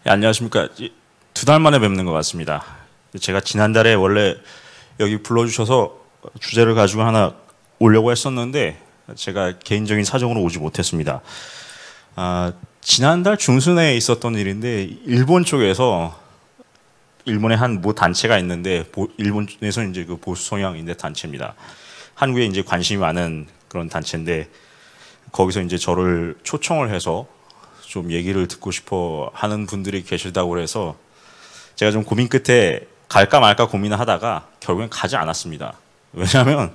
예, 안녕하십니까. 2달 만에 뵙는 것 같습니다. 제가 지난달에 원래 여기 불러주셔서 주제를 가지고 하나 오려고 했었는데 제가 개인적인 사정으로 오지 못했습니다. 지난달 중순에 있었던 일인데 일본 쪽에서 일본의 한 모 단체가 있는데 일본에서 이제 그 보수 성향인데 단체입니다. 한국에 이제 관심이 많은 그런 단체인데 거기서 이제 저를 초청을 해서 좀 얘기를 듣고 싶어 하는 분들이 계시다고 해서 제가 좀 고민 끝에 갈까 말까 고민을 하다가 결국엔 가지 않았습니다. 왜냐하면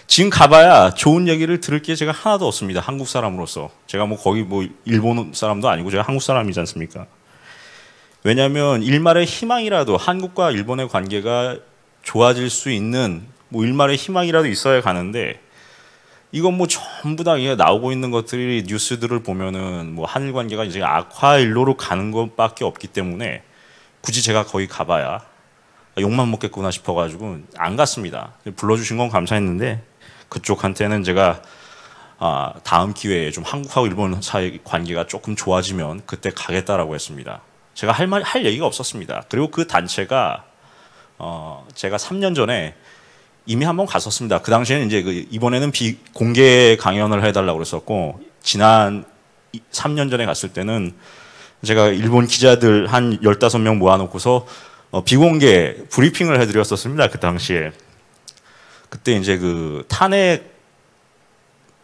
지금 가봐야 좋은 얘기를 들을 게 제가 하나도 없습니다. 한국 사람으로서. 제가 뭐 거기 뭐 일본 사람도 아니고 제가 한국 사람이지 않습니까? 왜냐하면 일말의 희망이라도 한국과 일본의 관계가 좋아질 수 있는 뭐 일말의 희망이라도 있어야 가는데 이건 뭐 전부 다 나오고 있는 것들이 뉴스들을 보면은 뭐 한일 관계가 이제 악화 일로로 가는 것밖에 없기 때문에 굳이 제가 거기 가봐야 욕만 먹겠구나 싶어가지고 안 갔습니다. 불러주신 건 감사했는데 그쪽한테는 제가 다음 기회에 좀 한국하고 일본 사이 관계가 조금 좋아지면 그때 가겠다라고 했습니다. 제가 할 얘기가 없었습니다. 그리고 그 단체가 제가 3년 전에 이미 한번 갔었습니다. 그 당시에는 이제 이번에는 비공개 강연을 해달라고 그랬었고 지난 3년 전에 갔을 때는 제가 일본 기자들 한 15명 모아놓고서 비공개 브리핑을 해드렸었습니다. 그 당시에. 그때 이제 그 탄핵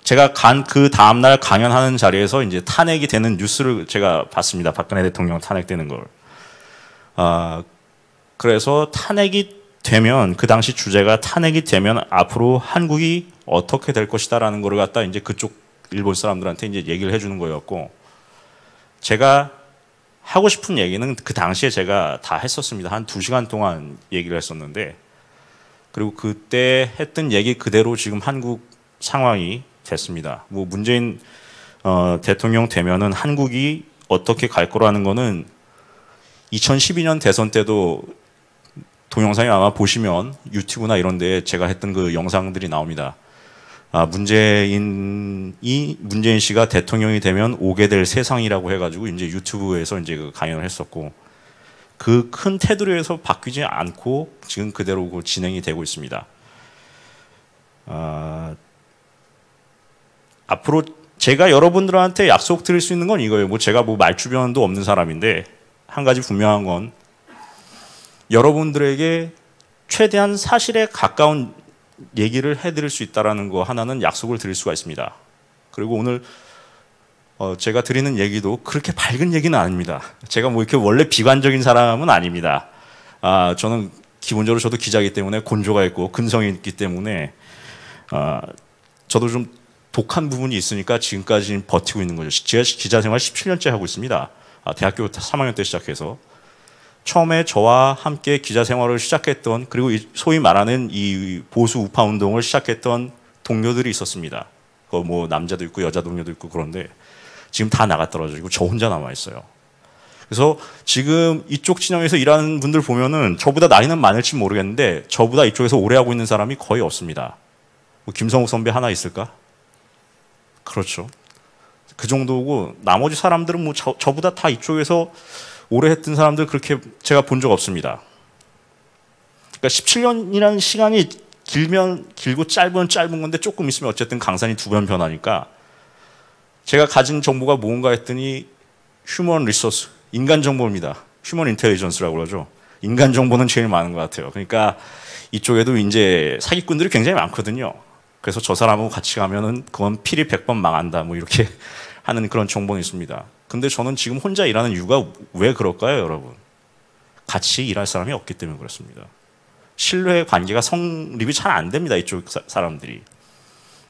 제가 간 그 다음날 강연하는 자리에서 이제 탄핵이 되는 뉴스를 제가 봤습니다. 박근혜 대통령 탄핵되는 걸. 그래서 탄핵이 되면 그 당시 주제가 탄핵이 되면 앞으로 한국이 어떻게 될 것이다라는 거를 갖다 이제 그쪽 일본 사람들한테 이제 얘기를 해주는 거였고 제가 하고 싶은 얘기는 그 당시에 제가 다 했었습니다. 한 2시간 동안 얘기를 했었는데 그리고 그때 했던 얘기 그대로 지금 한국 상황이 됐습니다. 뭐 문재인 대통령 되면은 한국이 어떻게 갈 거라는 거는 2012년 대선 때도 동영상이 아마 보시면 유튜브나 이런 데 제가 했던 그 영상들이 나옵니다. 문재인 씨가 대통령이 되면 오게 될 세상이라고 해가지고 이제 유튜브에서 이제 그 강연을 했었고 그 큰 테두리에서 바뀌지 않고 지금 그대로 진행이 되고 있습니다. 앞으로 제가 여러분들한테 약속 드릴 수 있는 건 이거예요. 뭐 제가 뭐 말주변도 없는 사람인데 한 가지 분명한 건 여러분들에게 최대한 사실에 가까운 얘기를 해드릴 수 있다는 거 하나는 약속을 드릴 수가 있습니다. 그리고 오늘 제가 드리는 얘기도 그렇게 밝은 얘기는 아닙니다. 제가 뭐 이렇게 원래 비관적인 사람은 아닙니다. 저는 기본적으로 저도 기자이기 때문에 곤조가 있고 근성이 있기 때문에 저도 좀 독한 부분이 있으니까 지금까지 버티고 있는 거죠. 제가 기자 생활 17년째 하고 있습니다. 대학교 3학년 때 시작해서 처음에 저와 함께 기자 생활을 시작했던 그리고 소위 말하는 이 보수 우파 운동을 시작했던 동료들이 있었습니다. 뭐 남자도 있고 여자 동료도 있고 그런데 지금 다 나가 떨어지고 저 혼자 남아 있어요. 그래서 지금 이쪽 진영에서 일하는 분들 보면은 저보다 나이는 많을지 모르겠는데 저보다 이쪽에서 오래 하고 있는 사람이 거의 없습니다. 뭐 김성욱 선배 하나 있을까? 그렇죠. 그 정도고 나머지 사람들은 뭐 저보다 다 이쪽에서 오래 했던 사람들 그렇게 제가 본 적 없습니다. 그러니까 17년이라는 시간이 길면 길고 짧은 건데 조금 있으면 어쨌든 강산이 2번 변하니까 제가 가진 정보가 뭔가 했더니 휴먼 리소스, 인간 정보입니다. 휴먼 인텔리전스라고 그러죠. 인간 정보는 제일 많은 것 같아요. 그러니까 이쪽에도 이제 사기꾼들이 굉장히 많거든요. 그래서 저 사람하고 같이 가면은 그건 필히 100번 망한다 뭐 이렇게 하는 그런 정보는 있습니다. 근데 저는 지금 혼자 일하는 이유가 왜 그럴까요, 여러분? 같이 일할 사람이 없기 때문에 그렇습니다. 신뢰 관계가 성립이 잘 안 됩니다, 이쪽 사람들이.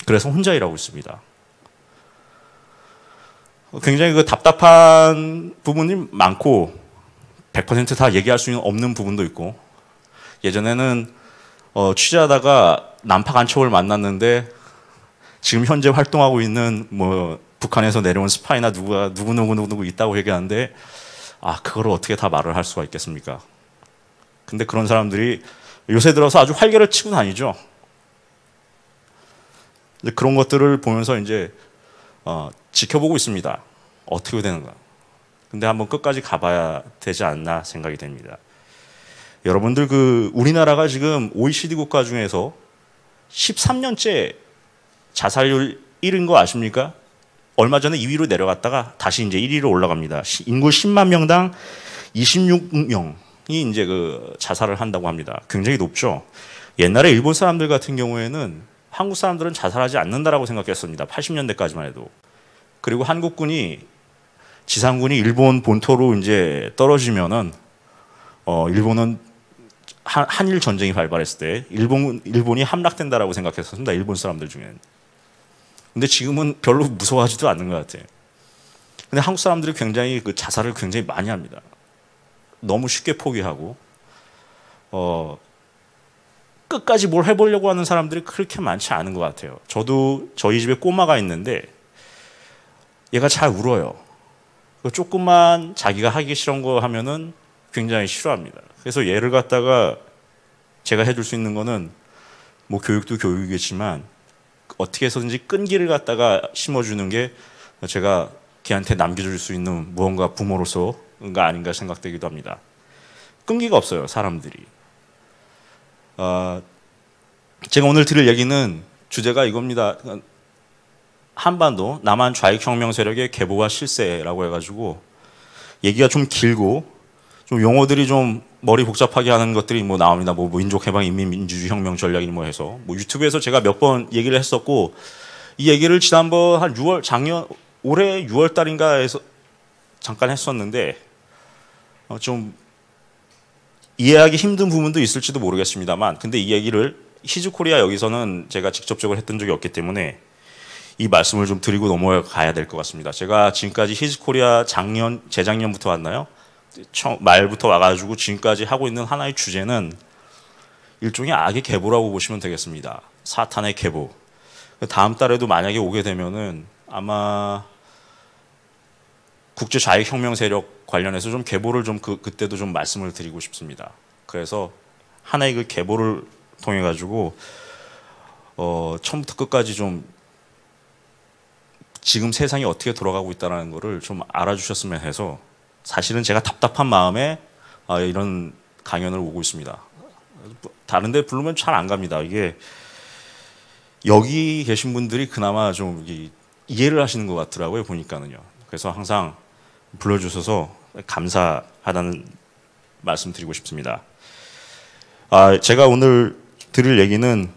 그래서 혼자 일하고 있습니다. 굉장히 그 답답한 부분이 많고 100% 다 얘기할 수 없는 부분도 있고 예전에는 취재하다가 난파 간첩을 만났는데 지금 현재 활동하고 있는 뭐 북한에서 내려온 스파이나 누구 있다고 얘기하는데 그거를 어떻게 다 말을 할 수가 있겠습니까? 근데 그런 사람들이 요새 들어서 아주 활개를 치고 다니죠. 그런 것들을 보면서 이제 지켜보고 있습니다. 어떻게 되는가. 근데 한번 끝까지 가봐야 되지 않나 생각이 됩니다. 여러분들 우리나라가 지금 OECD 국가 중에서 13년째 자살률 1인 거 아십니까? 얼마 전에 2위로 내려갔다가 다시 이제 1위로 올라갑니다. 인구 10만 명당 26명이 이제 자살을 한다고 합니다. 굉장히 높죠. 옛날에 일본 사람들 같은 경우에는 한국 사람들은 자살하지 않는다라고 생각했습니다. 80년대까지만 해도. 그리고 한국군이 지상군이 일본 본토로 이제 떨어지면은 일본은 한일 전쟁이 발발했을 때 일본이 함락된다라고 생각했었습니다. 일본 사람들 중에는. 근데 지금은 별로 무서워하지도 않는 것 같아요. 근데 한국 사람들이 굉장히 자살을 굉장히 많이 합니다. 너무 쉽게 포기하고 끝까지 뭘 해보려고 하는 사람들이 그렇게 많지 않은 것 같아요. 저도 저희 집에 꼬마가 있는데 얘가 잘 울어요. 조금만 자기가 하기 싫은 거 하면은 굉장히 싫어합니다. 그래서 얘를 갖다가 제가 해줄 수 있는 거는 뭐 교육도 교육이겠지만 어떻게 해서든지 끈기를 갖다가 심어주는 게 제가 걔한테 남겨줄 수 있는 무언가 부모로서가 아닌가 생각되기도 합니다. 끈기가 없어요, 사람들이. 제가 오늘 드릴 얘기는 주제가 이겁니다. 한반도 남한 좌익혁명 세력의 계보와 실세라고 해가지고 얘기가 좀 길고 좀 용어들이 좀 머리 복잡하게 하는 것들이 뭐 나옵니다. 뭐 민족해방, 인민민주주의 혁명 전략이 뭐 해서 뭐 유튜브에서 제가 몇 번 얘기를 했었고 이 얘기를 지난번 한 올해 6월 달인가에서 잠깐 했었는데 좀 이해하기 힘든 부분도 있을지도 모르겠습니다만 근데 이 얘기를 히즈코리아 여기서는 제가 직접적으로 했던 적이 없기 때문에 이 말씀을 좀 드리고 넘어가야 될 것 같습니다. 제가 지금까지 히즈코리아 재작년부터 왔나요? 말부터 와가지고 지금까지 하고 있는 하나의 주제는 일종의 악의 계보라고 보시면 되겠습니다. 사탄의 계보. 다음 달에도 만약에 오게 되면은 아마 국제 좌익혁명 세력 관련해서 좀 계보를 좀 그때도 좀 말씀을 드리고 싶습니다. 그래서 하나의 계보를 통해 가지고 처음부터 끝까지 좀 지금 세상이 어떻게 돌아가고 있다는 거를 좀 알아주셨으면 해서 사실은 제가 답답한 마음에 이런 강연을 오고 있습니다. 다른 데 부르면 잘 안 갑니다. 이게 여기 계신 분들이 그나마 좀 이해를 하시는 것 같더라고요. 보니까는요. 그래서 항상 불러주셔서 감사하다는 말씀 드리고 싶습니다. 제가 오늘 드릴 얘기는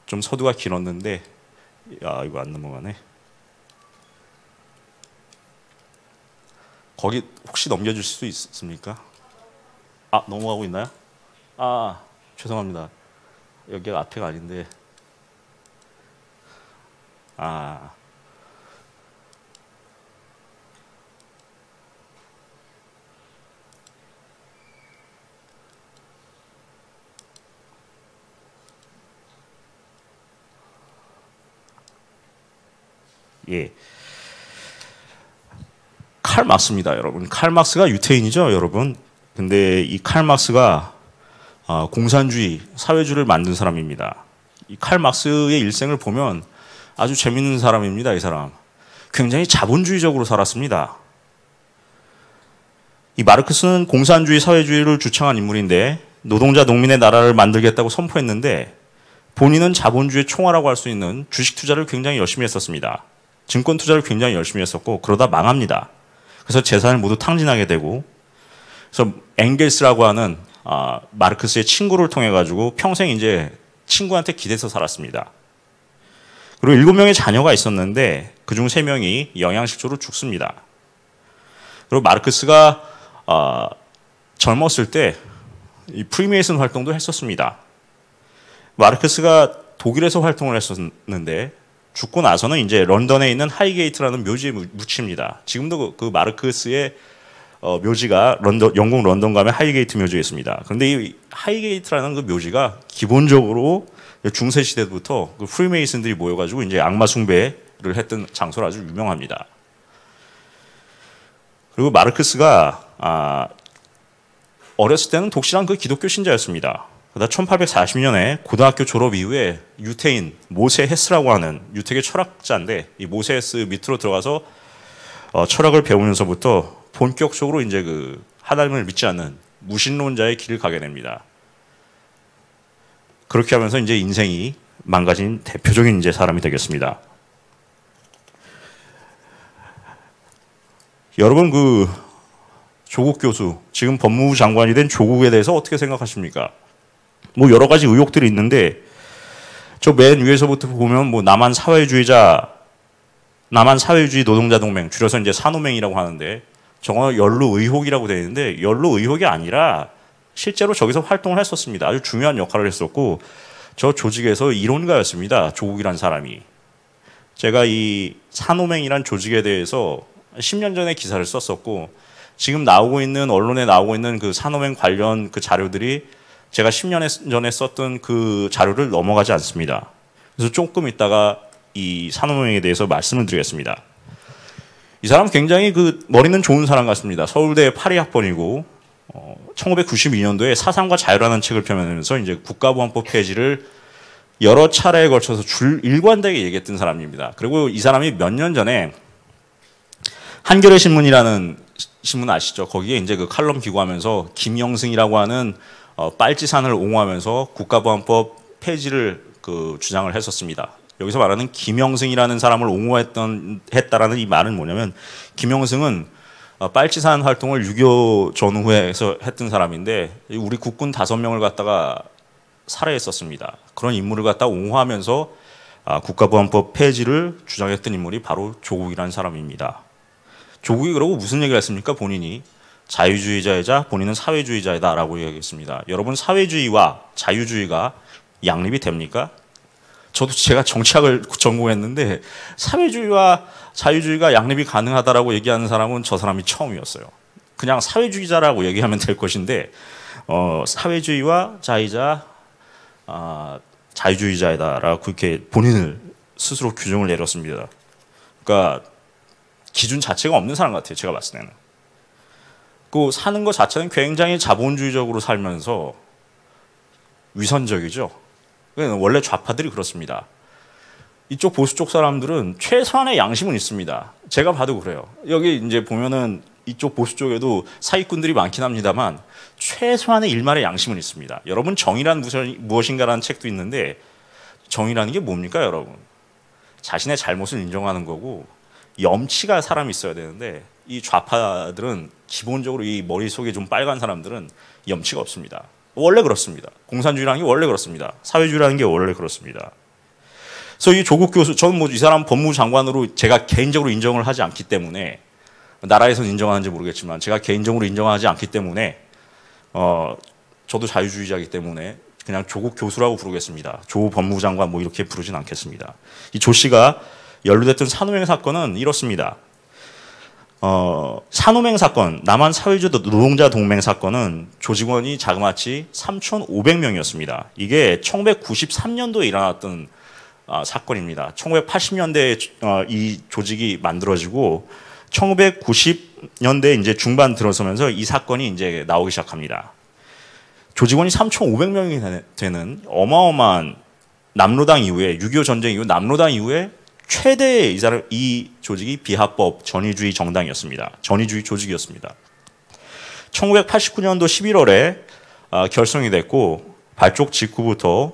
좀 서두가 길었는데 이거 안 넘어가네. 거기 혹시 넘겨줄 수 있습니까? 넘어가고 있나요? 죄송합니다. 여기가 앞에가 아닌데. 예. 칼 막스입니다, 여러분. 칼 막스가 유태인이죠, 여러분. 근데 이 칼 막스가 공산주의, 사회주의를 만든 사람입니다. 이 칼 막스의 일생을 보면 아주 재밌는 사람입니다, 이 사람. 굉장히 자본주의적으로 살았습니다. 이 마르크스는 공산주의, 사회주의를 주창한 인물인데 노동자, 농민의 나라를 만들겠다고 선포했는데 본인은 자본주의의 총화라고 할 수 있는 주식 투자를 굉장히 열심히 했었습니다. 증권 투자를 굉장히 열심히 했었고 그러다 망합니다. 그래서 재산을 모두 탕진하게 되고 그래서 엥겔스라고 하는 마르크스의 친구를 통해 가지고 평생 이제 친구한테 기대서 살았습니다. 그리고 7명의 자녀가 있었는데 그중 3명이 영양실조로 죽습니다. 그리고 마르크스가 젊었을 때 이 프리메이슨 활동도 했었습니다. 마르크스가 독일에서 활동을 했었는데 죽고 나서는 이제 런던에 있는 하이게이트라는 묘지에 묻힙니다. 지금도 그 마르크스의 묘지가 영국 런던 가면 하이게이트 묘지에 있습니다. 그런데 이 하이게이트라는 그 묘지가 기본적으로 중세 시대부터 그 프리메이슨들이 모여가지고 이제 악마 숭배를 했던 장소로 아주 유명합니다. 그리고 마르크스가 어렸을 때는 독실한 그 기독교 신자였습니다. 그러다 1840년에 고등학교 졸업 이후에 유태인 모세 헤스라고 하는 유태계 철학자인데 이 모세 헤스 밑으로 들어가서 철학을 배우면서부터 본격적으로 이제 그 하나님을 믿지 않는 무신론자의 길을 가게 됩니다. 그렇게 하면서 이제 인생이 망가진 대표적인 이제 사람이 되겠습니다. 여러분 그 조국 교수, 지금 법무부 장관이 된 조국에 대해서 어떻게 생각하십니까? 뭐 여러 가지 의혹들이 있는데 저 맨 위에서부터 보면 뭐 남한 사회주의 노동자 동맹, 줄여서 이제 산호맹이라고 하는데 저거 연루 의혹이라고 되어 있는데 연루 의혹이 아니라 실제로 저기서 활동을 했었습니다. 아주 중요한 역할을 했었고 저 조직에서 이론가였습니다. 조국이란 사람이. 제가 이 산호맹이란 조직에 대해서 10년 전에 기사를 썼었고 지금 나오고 있는 언론에 나오고 있는 그 산호맹 관련 그 자료들이 제가 10년 전에 썼던 그 자료를 넘어가지 않습니다. 그래서 조금 있다가 이 산호맹에 대해서 말씀을 드리겠습니다. 이 사람 굉장히 그 머리는 좋은 사람 같습니다. 서울대 파리학번이고 1992년도에 사상과 자유라는 책을 펴면서 이제 국가보안법 폐지를 여러 차례에 걸쳐서 일관되게 얘기했던 사람입니다. 그리고 이 사람이 몇 년 전에 한겨레 신문이라는 신문 아시죠? 거기에 이제 그 칼럼 기고하면서 김영승이라고 하는 빨치산을 옹호하면서 국가보안법 폐지를 그 주장을 했었습니다. 여기서 말하는 김영승이라는 사람을 옹호했다라는 이 말은 뭐냐면 김영승은 빨치산 활동을 6.25 전후에 해서 했던 사람인데 우리 국군 5명을 갖다가 살해했었습니다. 그런 인물을 갖다가 옹호하면서 국가보안법 폐지를 주장했던 인물이 바로 조국이라는 사람입니다. 조국이 그러고 무슨 얘기를 했습니까? 본인이 자유주의자이자 본인은 사회주의자이다라고 얘기했습니다. 여러분 사회주의와 자유주의가 양립이 됩니까? 저도 제가 정치학을 전공했는데 사회주의와 자유주의가 양립이 가능하다라고 얘기하는 사람은 저 사람이 처음이었어요. 그냥 사회주의자라고 얘기하면 될 것인데 사회주의와 자유주의자이다라고 그렇게 본인을 스스로 규정을 내렸습니다. 그러니까 기준 자체가 없는 사람 같아요. 제가 봤을 때는. 그 사는 것 자체는 굉장히 자본주의적으로 살면서 위선적이죠. 원래 좌파들이 그렇습니다. 이쪽 보수 쪽 사람들은 최소한의 양심은 있습니다. 제가 봐도 그래요. 여기 이제 보면은 이쪽 보수 쪽에도 사기꾼들이 많긴 합니다만 최소한의 일말의 양심은 있습니다. 여러분 정의란 무엇인가라는 책도 있는데 정의라는 게 뭡니까 여러분? 자신의 잘못을 인정하는 거고 염치가 사람이 있어야 되는데 이 좌파들은 기본적으로 이 머릿속에 좀 빨간 사람들은 염치가 없습니다. 원래 그렇습니다. 공산주의라는 게 원래 그렇습니다. 사회주의라는 게 원래 그렇습니다. 그래서 이 조국 교수, 저는 뭐 이 사람 법무부 장관으로 제가 개인적으로 인정을 하지 않기 때문에 나라에서는 인정하는지 모르겠지만 제가 개인적으로 인정하지 않기 때문에 저도 자유주의자이기 때문에 그냥 조국 교수라고 부르겠습니다. 조 법무부 장관 뭐 이렇게 부르진 않겠습니다. 이 조 씨가 연루됐던 산호맹 사건은 이렇습니다. 산호맹 사건, 남한 사회주의 노동자 동맹 사건은 조직원이 자그마치 3,500명이었습니다. 이게 1993년도에 일어났던 사건입니다. 1980년대에 이 조직이 만들어지고 1990년대 이제 중반 들어서면서 이 사건이 이제 나오기 시작합니다. 조직원이 3,500명이 되는 어마어마한 남로당 이후에 6.25 전쟁 이후 남로당 이후에 최대의 이 조직이 비합법 전위주의 정당이었습니다. 전위주의 조직이었습니다. 1989년도 11월에 결성이 됐고 발족 직후부터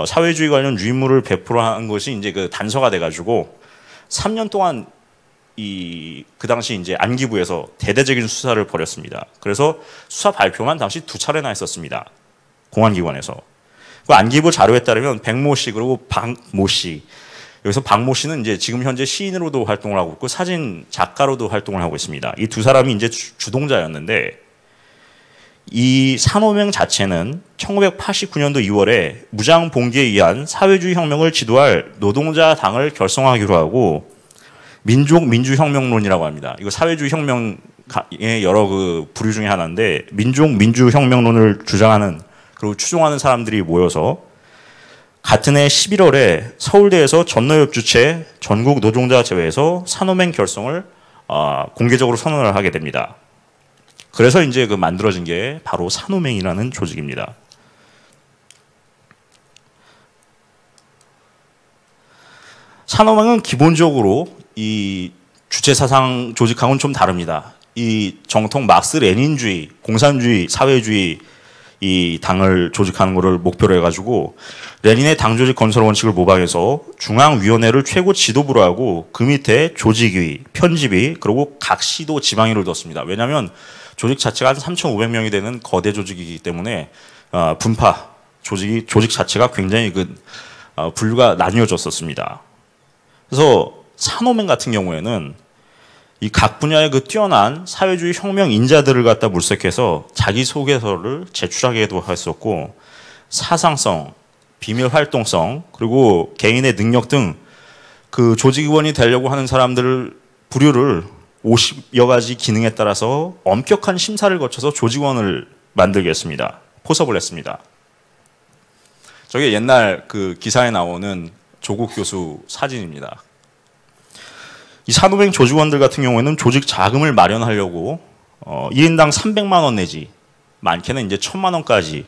사회주의 관련 유인물을 배포한 것이 이제 그 단서가 돼가지고 3년 동안 그 당시 이제 안기부에서 대대적인 수사를 벌였습니다. 그래서 수사 발표만 당시 2차례나 했었습니다. 공안기관에서. 그 안기부 자료에 따르면 백모 씨 그리고 박모 씨, 여기서 박모 씨는 이제 지금 현재 시인으로도 활동을 하고 있고 사진 작가로도 활동을 하고 있습니다. 이 두 사람이 이제 주동자였는데 이 산호맹 자체는 1989년도 2월에 무장 봉기에 의한 사회주의 혁명을 지도할 노동자 당을 결성하기로 하고 민족민주혁명론이라고 합니다. 이거 사회주의 혁명의 여러 그 부류 중에 하나인데 민족민주혁명론을 주장하는 그리고 추종하는 사람들이 모여서 같은 해 11월에 서울대에서 전노협 주최 전국 노동자 제회에서 산호맹 결성을 공개적으로 선언을 하게 됩니다. 그래서 이제 그 만들어진 게 바로 산호맹이라는 조직입니다. 산호맹은 기본적으로 이 주체 사상 조직하고는 좀 다릅니다. 이 정통 막스 레닌주의, 공산주의, 사회주의 이 당을 조직하는 것을 목표로 해가지고 레닌의 당 조직 건설 원칙을 모방해서 중앙위원회를 최고 지도부로 하고 그 밑에 조직위, 편집위, 그리고 각 시도 지방위를 뒀습니다. 왜냐하면 조직 자체가 한 3,500명이 되는 거대 조직이기 때문에 분파, 조직 자체가 굉장히 분류가 나뉘어졌었습니다. 그래서 산호맹 같은 경우에는 이 각 분야의 그 뛰어난 사회주의 혁명 인자들을 갖다 물색해서 자기 소개서를 제출하게도 했었고 사상성, 비밀 활동성, 그리고 개인의 능력 등 그 조직위원이 되려고 하는 사람들을 부류를 50여 가지 기능에 따라서 엄격한 심사를 거쳐서 조직원을 만들게 했습니다. 포섭을 했습니다. 저게 옛날 그 기사에 나오는 조국 교수 사진입니다. 이 산호맹 조직원들 같은 경우에는 조직 자금을 마련하려고 1인당 300만 원 내지 많게는 이제 1,000만 원까지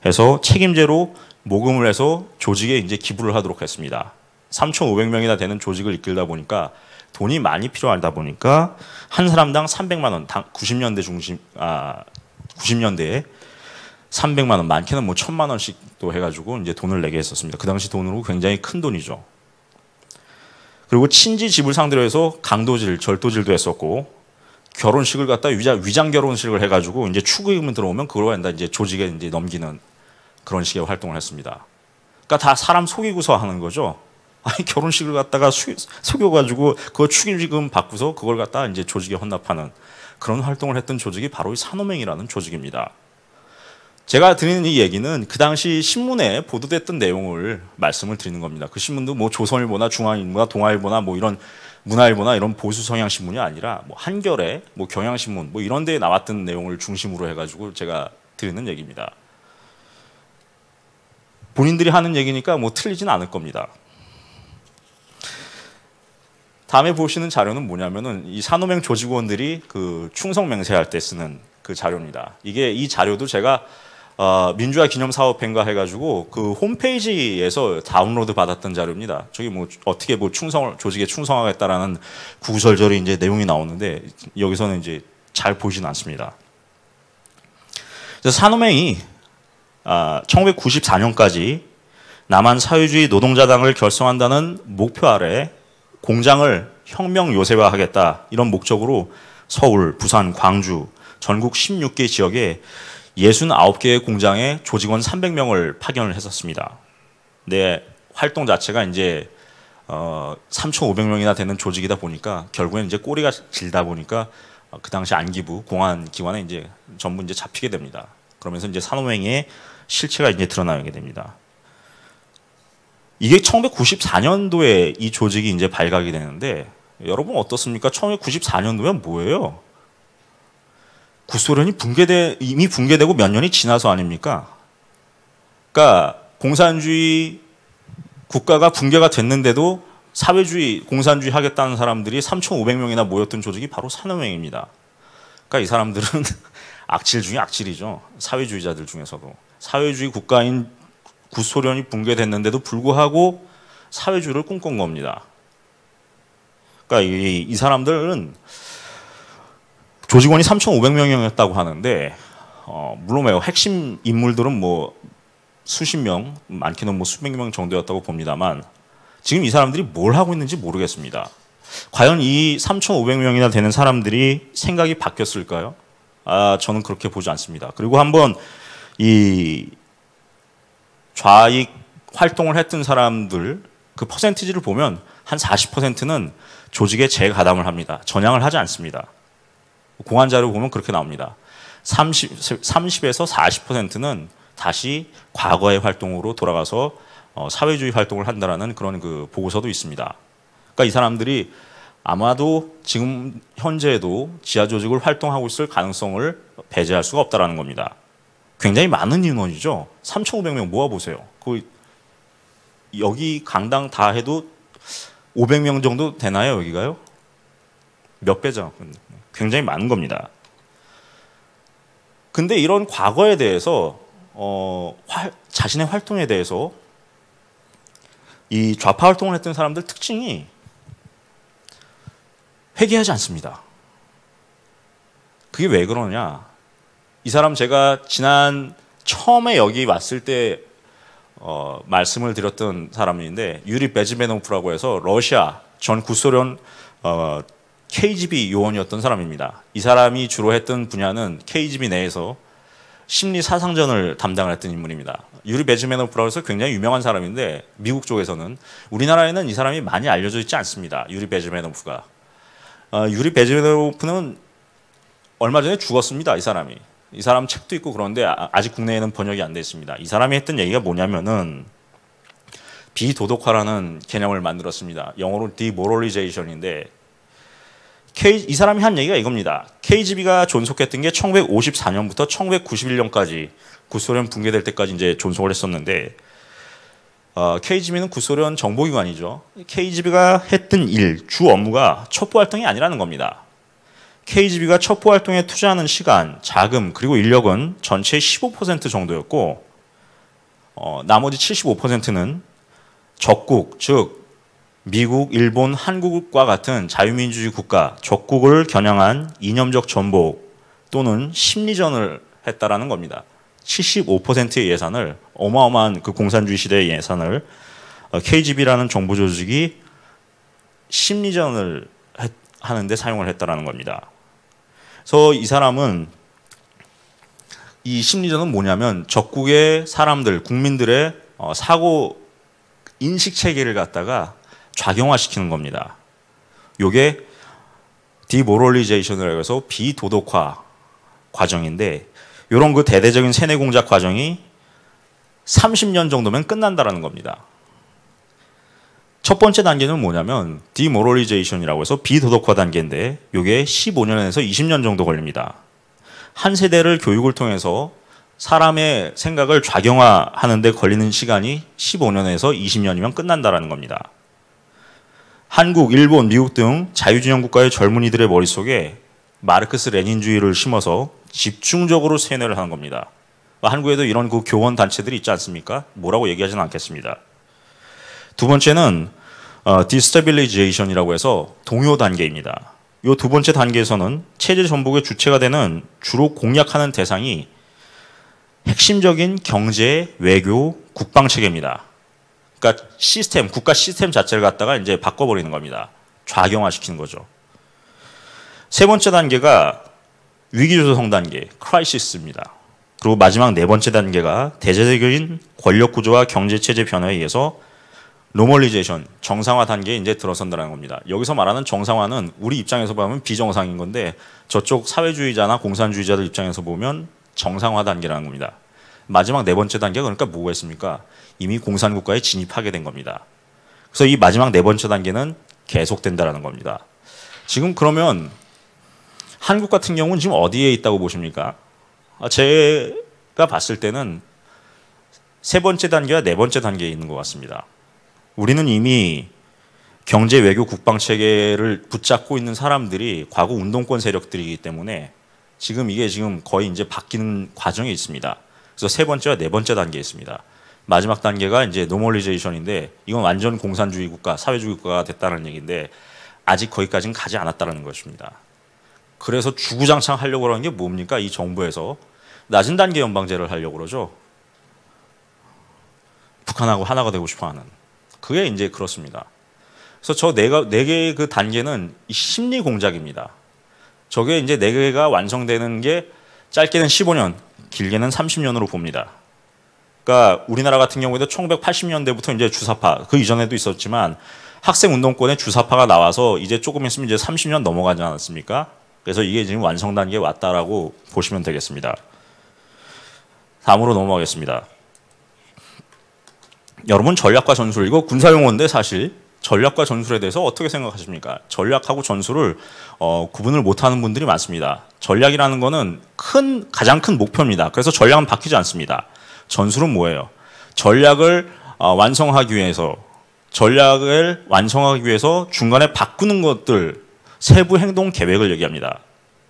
해서 책임제로 모금을 해서 조직에 이제 기부를 하도록 했습니다. 3,500명이나 되는 조직을 이끌다 보니까 돈이 많이 필요하다 보니까 한 사람당 300만 원, 90년대에 300만 원, 많게는 뭐 1,000만 원씩도 해가지고 이제 돈을 내게 했었습니다. 그 당시 돈으로 굉장히 큰 돈이죠. 그리고 친지 집을 상대로 해서 강도질, 절도질도 했었고 결혼식을 갖다 위장 결혼식을 해가지고 이제 축의금이 들어오면 그걸 갖다 이제 조직에 이제 넘기는 그런 식의 활동을 했습니다. 그러니까 다 사람 속이고서 하는 거죠. 아니 결혼식을 갖다가 속여가지고 그거 축의금 받고서 그걸 갖다 이제 조직에 헌납하는 그런 활동을 했던 조직이 바로 이 산호맹이라는 조직입니다. 제가 드리는 이 얘기는 그 당시 신문에 보도됐던 내용을 말씀을 드리는 겁니다. 그 신문도 뭐 조선일보나 중앙일보나 동아일보나 뭐 이런 문화일보나 이런 보수 성향 신문이 아니라 뭐 한겨레, 뭐 경향신문 뭐 이런 데에 나왔던 내용을 중심으로 해가지고 제가 드리는 얘기입니다. 본인들이 하는 얘기니까 뭐 틀리진 않을 겁니다. 다음에 보시는 자료는 뭐냐면은 이 산호맹 조직원들이 그 충성 맹세할 때 쓰는 그 자료입니다. 이 자료도 제가 민주화 기념사업회인가 해가지고 그 홈페이지에서 다운로드 받았던 자료입니다. 저기 뭐 어떻게 뭐 조직에 충성하겠다라는 구구절절히 이제 내용이 나오는데 여기서는 이제 잘 보이진 않습니다. 그래서 산호맹이 1994년까지 남한 사회주의 노동자당을 결성한다는 목표 아래 공장을 혁명 요새화하겠다 이런 목적으로 서울, 부산, 광주 전국 16개 지역에 69개의 공장에 조직원 300명을 파견을 했었습니다. 네, 활동 자체가 이제 3,500명이나 되는 조직이다 보니까 결국엔 이제 꼬리가 길다 보니까 그 당시 안기부 공안 기관에 이제 전부 이제 잡히게 됩니다. 그러면서 이제 산호맹의 실체가 이제 드러나게 됩니다. 이게 1994년도에 이 조직이 이제 발각이 되는데 여러분 어떻습니까? 1994년도면 뭐예요? 구소련이 이미 붕괴되고 몇 년이 지나서 아닙니까? 그러니까 공산주의 국가가 붕괴가 됐는데도 사회주의, 공산주의 하겠다는 사람들이 3,500명이나 모였던 조직이 바로 산호맹입니다. 그러니까 이 사람들은 악질 중에 악질이죠. 사회주의자들 중에서도. 사회주의 국가인 구소련이 붕괴됐는데도 불구하고 사회주의를 꿈꾼 겁니다. 그러니까 이 사람들은 조직원이 3,500명이었다고 하는데 물론 핵심 인물들은 뭐 수십 명, 많게는 뭐 수백 명 정도였다고 봅니다만 지금 이 사람들이 뭘 하고 있는지 모르겠습니다. 과연 이 3,500명이나 되는 사람들이 생각이 바뀌었을까요? 저는 그렇게 보지 않습니다. 그리고 한번 이 좌익 활동을 했던 사람들 그 퍼센티지를 보면 한 40%는 조직에 재가담을 합니다. 전향을 하지 않습니다. 공안 자료 보면 그렇게 나옵니다. 30에서 40%는 다시 과거의 활동으로 돌아가서 사회주의 활동을 한다라는 그런 그 보고서도 있습니다. 그러니까 이 사람들이 아마도 지금 현재에도 지하 조직을 활동하고 있을 가능성을 배제할 수가 없다라는 겁니다. 굉장히 많은 인원이죠. 3,500명 모아보세요. 여기 강당 다 해도 500명 정도 되나요, 여기가요? 몇 배죠? 굉장히 많은 겁니다. 근데 이런 과거에 대해서 자신의 활동에 대해서 이 좌파 활동을 했던 사람들 특징이 회개하지 않습니다. 그게 왜 그러냐? 이 사람 제가 지난 처음에 여기 왔을 때 말씀을 드렸던 사람인데 유리 베즈메노프라고 해서 러시아 전 구소련 KGB 요원이었던 사람입니다. 이 사람이 주로 했던 분야는 KGB 내에서 심리 사상전을 담당을 했던 인물입니다. 유리 베즈메노프라고 해서 굉장히 유명한 사람인데 미국 쪽에서는, 우리나라에는 이 사람이 많이 알려져 있지 않습니다. 유리 베즈메노프가. 유리 베즈메노프는 얼마 전에 죽었습니다. 이 사람이. 이 사람 책도 있고 그런데 아직 국내에는 번역이 안 돼 있습니다. 이 사람이 했던 얘기가 뭐냐면은 비도덕화라는 개념을 만들었습니다. 영어로 demoralization인데 이 사람이 한 얘기가 이겁니다. KGB가 존속했던 게 1954년부터 1991년까지 구소련 붕괴될 때까지 이제 존속을 했었는데 KGB는 구소련 정보기관이죠. KGB가 했던 주 업무가 첩보 활동이 아니라는 겁니다. KGB가 첩보 활동에 투자하는 시간, 자금, 그리고 인력은 전체의 15% 정도였고 나머지 75%는 적국, 즉 미국, 일본, 한국과 같은 자유민주주의 국가, 적국을 겨냥한 이념적 전복 또는 심리전을 했다라는 겁니다. 75%의 예산을, 어마어마한 그 공산주의 시대의 예산을 KGB라는 정보 조직이 심리전을 하는데 사용을 했다라는 겁니다. 그래서 이 사람은 이 심리전은 뭐냐면 적국의 사람들, 국민들의 사고 인식 체계를 갖다가 좌경화시키는 겁니다. 요게 디모럴리제이션이라고 해서 비도덕화 과정인데 이런 그 대대적인 세뇌 공작 과정이 30년 정도면 끝난다라는 겁니다. 첫 번째 단계는 뭐냐면 디모럴리제이션이라고 해서 비도덕화 단계인데 이게 15년에서 20년 정도 걸립니다. 한 세대를 교육을 통해서 사람의 생각을 좌경화하는 데 걸리는 시간이 15년에서 20년이면 끝난다라는 겁니다. 한국, 일본, 미국 등 자유진영 국가의 젊은이들의 머릿속에 마르크스 레닌주의를 심어서 집중적으로 세뇌를 하는 겁니다. 한국에도 이런 그 교원 단체들이 있지 않습니까? 뭐라고 얘기하지는 않겠습니다. 두 번째는 디스테빌리제이션이라고 해서 동요 단계입니다. 이 두 번째 단계에서는 체제 전복의 주체가 되는 주로 공략하는 대상이 핵심적인 경제, 외교, 국방 체계입니다. 그러니까 시스템, 국가 시스템 자체를 갖다가 이제 바꿔버리는 겁니다. 좌경화시키는 거죠. 세 번째 단계가 위기조성 단계, 크라이시스입니다. 그리고 마지막 네 번째 단계가 대대적인 권력 구조와 경제 체제 변화에 의해서 노멀리제이션, 정상화 단계에 이제 들어선다는 겁니다. 여기서 말하는 정상화는 우리 입장에서 보면 비정상인 건데 저쪽 사회주의자나 공산주의자들 입장에서 보면 정상화 단계라는 겁니다. 마지막 네 번째 단계가 그러니까 뭐가 있습니까? 이미 공산국가에 진입하게 된 겁니다. 그래서 이 마지막 네 번째 단계는 계속된다는 겁니다. 지금 그러면 한국 같은 경우는 지금 어디에 있다고 보십니까? 제가 봤을 때는 세 번째 단계와 네 번째 단계에 있는 것 같습니다. 우리는 이미 경제, 외교, 국방 체계를 붙잡고 있는 사람들이 과거 운동권 세력들이기 때문에 지금 이게 지금 거의 이제 바뀌는 과정에 있습니다. 그래서 세 번째와 네 번째 단계에 있습니다. 마지막 단계가 이제 노멀리제이션인데 이건 완전 공산주의 국가, 사회주의 국가가 됐다는 얘기인데 아직 거기까지는 가지 않았다는 것입니다. 그래서 주구장창 하려고 하는 게 뭡니까? 이 정부에서 낮은 단계 연방제를 하려고 그러죠. 북한하고 하나가 되고 싶어하는. 그게 이제 그렇습니다. 그래서 저 네 개의 그 단계는 이 심리 공작입니다. 저게 이제 네 개가 완성되는 게 짧게는 15년, 길게는 30년으로 봅니다. 그러니까 우리나라 같은 경우에도 1980년대부터 이제 주사파, 그 이전에도 있었지만 학생 운동권에 주사파가 나와서 이제 조금 있으면 이제 30년 넘어가지 않았습니까? 그래서 이게 지금 완성 단계에 왔다라고 보시면 되겠습니다. 다음으로 넘어가겠습니다. 여러분 전략과 전술, 이거 군사용어인데 사실 전략과 전술에 대해서 어떻게 생각하십니까? 전략하고 전술을 구분을 못하는 분들이 많습니다. 전략이라는 거는 가장 큰 목표입니다. 그래서 전략은 바뀌지 않습니다. 전술은 뭐예요? 전략을 완성하기 위해서 중간에 바꾸는 것들, 세부 행동 계획을 얘기합니다.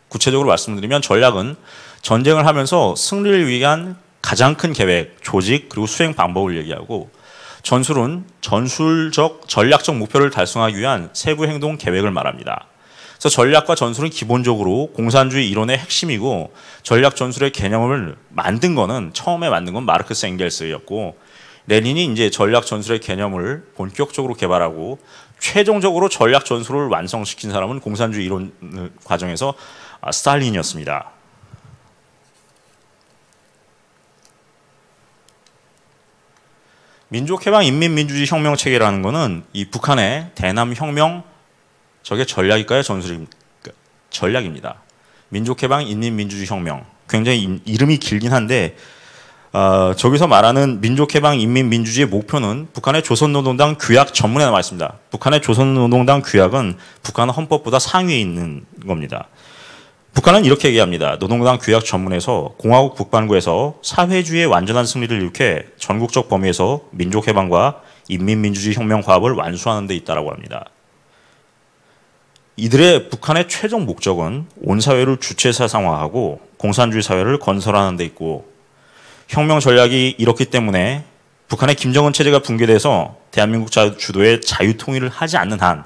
구체적으로 말씀드리면 전략은 전쟁을 하면서 승리를 위한 가장 큰 계획, 조직, 그리고 수행 방법을 얘기하고, 전술은 전술적, 전략적 목표를 달성하기 위한 세부 행동 계획을 말합니다. 그래서 전략과 전술은 기본적으로 공산주의 이론의 핵심이고 전략 전술의 개념을 처음에 만든 건 마르크스 엥겔스였고 레닌이 이제 전략 전술의 개념을 본격적으로 개발하고 최종적으로 전략 전술을 완성시킨 사람은 공산주의 이론 과정에서 스탈린이었습니다. 민족해방 인민민주주의 혁명 체계라는 것은 이 북한의 대남 혁명 저게 전략일까요? 전술입니까? 전략입니다. 민족해방 인민민주주의 혁명. 굉장히 이름이 길긴 한데 저기서 말하는 민족해방 인민민주주의의 목표는 북한의 조선노동당 규약 전문에 나와 있습니다. 북한의 조선노동당 규약은 북한 헌법보다 상위에 있는 겁니다. 북한은 이렇게 얘기합니다. 노동당 규약 전문에서 공화국 북반구에서 사회주의의 완전한 승리를 일으켜 전국적 범위에서 민족해방과 인민민주주의 혁명 화합을 완수하는 데 있다고 합니다. 이들의 북한의 최종 목적은 온 사회를 주체사상화하고 공산주의 사회를 건설하는 데 있고 혁명 전략이 이렇기 때문에 북한의 김정은 체제가 붕괴돼서 대한민국 주도의 자유통일을 하지 않는 한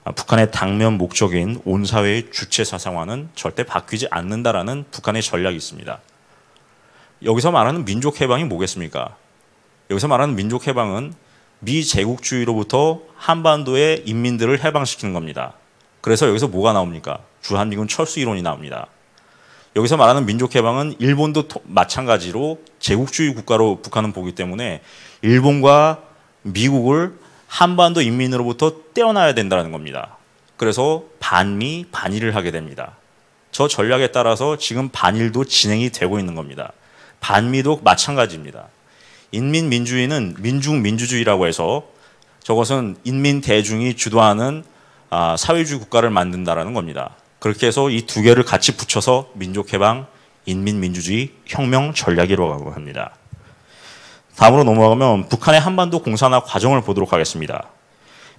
북한의 당면 목적인 온 사회의 주체사상화는 절대 바뀌지 않는다라는 북한의 전략이 있습니다. 여기서 말하는 민족해방이 뭐겠습니까? 여기서 말하는 민족해방은 미제국주의로부터 한반도의 인민들을 해방시키는 겁니다. 그래서 여기서 뭐가 나옵니까? 주한미군 철수 이론이 나옵니다. 여기서 말하는 민족해방은 일본도 마찬가지로 제국주의 국가로 북한은 보기 때문에 일본과 미국을 한반도 인민으로부터 떼어놔야 된다는 겁니다. 그래서 반미, 반일을 하게 됩니다. 저 전략에 따라서 지금 반일도 진행이 되고 있는 겁니다. 반미도 마찬가지입니다. 인민민주주의는 민중민주주의라고 해서 저것은 인민대중이 주도하는 사회주의 국가를 만든다라는 겁니다. 그렇게 해서 이 두 개를 같이 붙여서 민족해방, 인민민주주의, 혁명 전략이라고 합니다. 다음으로 넘어가면 북한의 한반도 공산화 과정을 보도록 하겠습니다.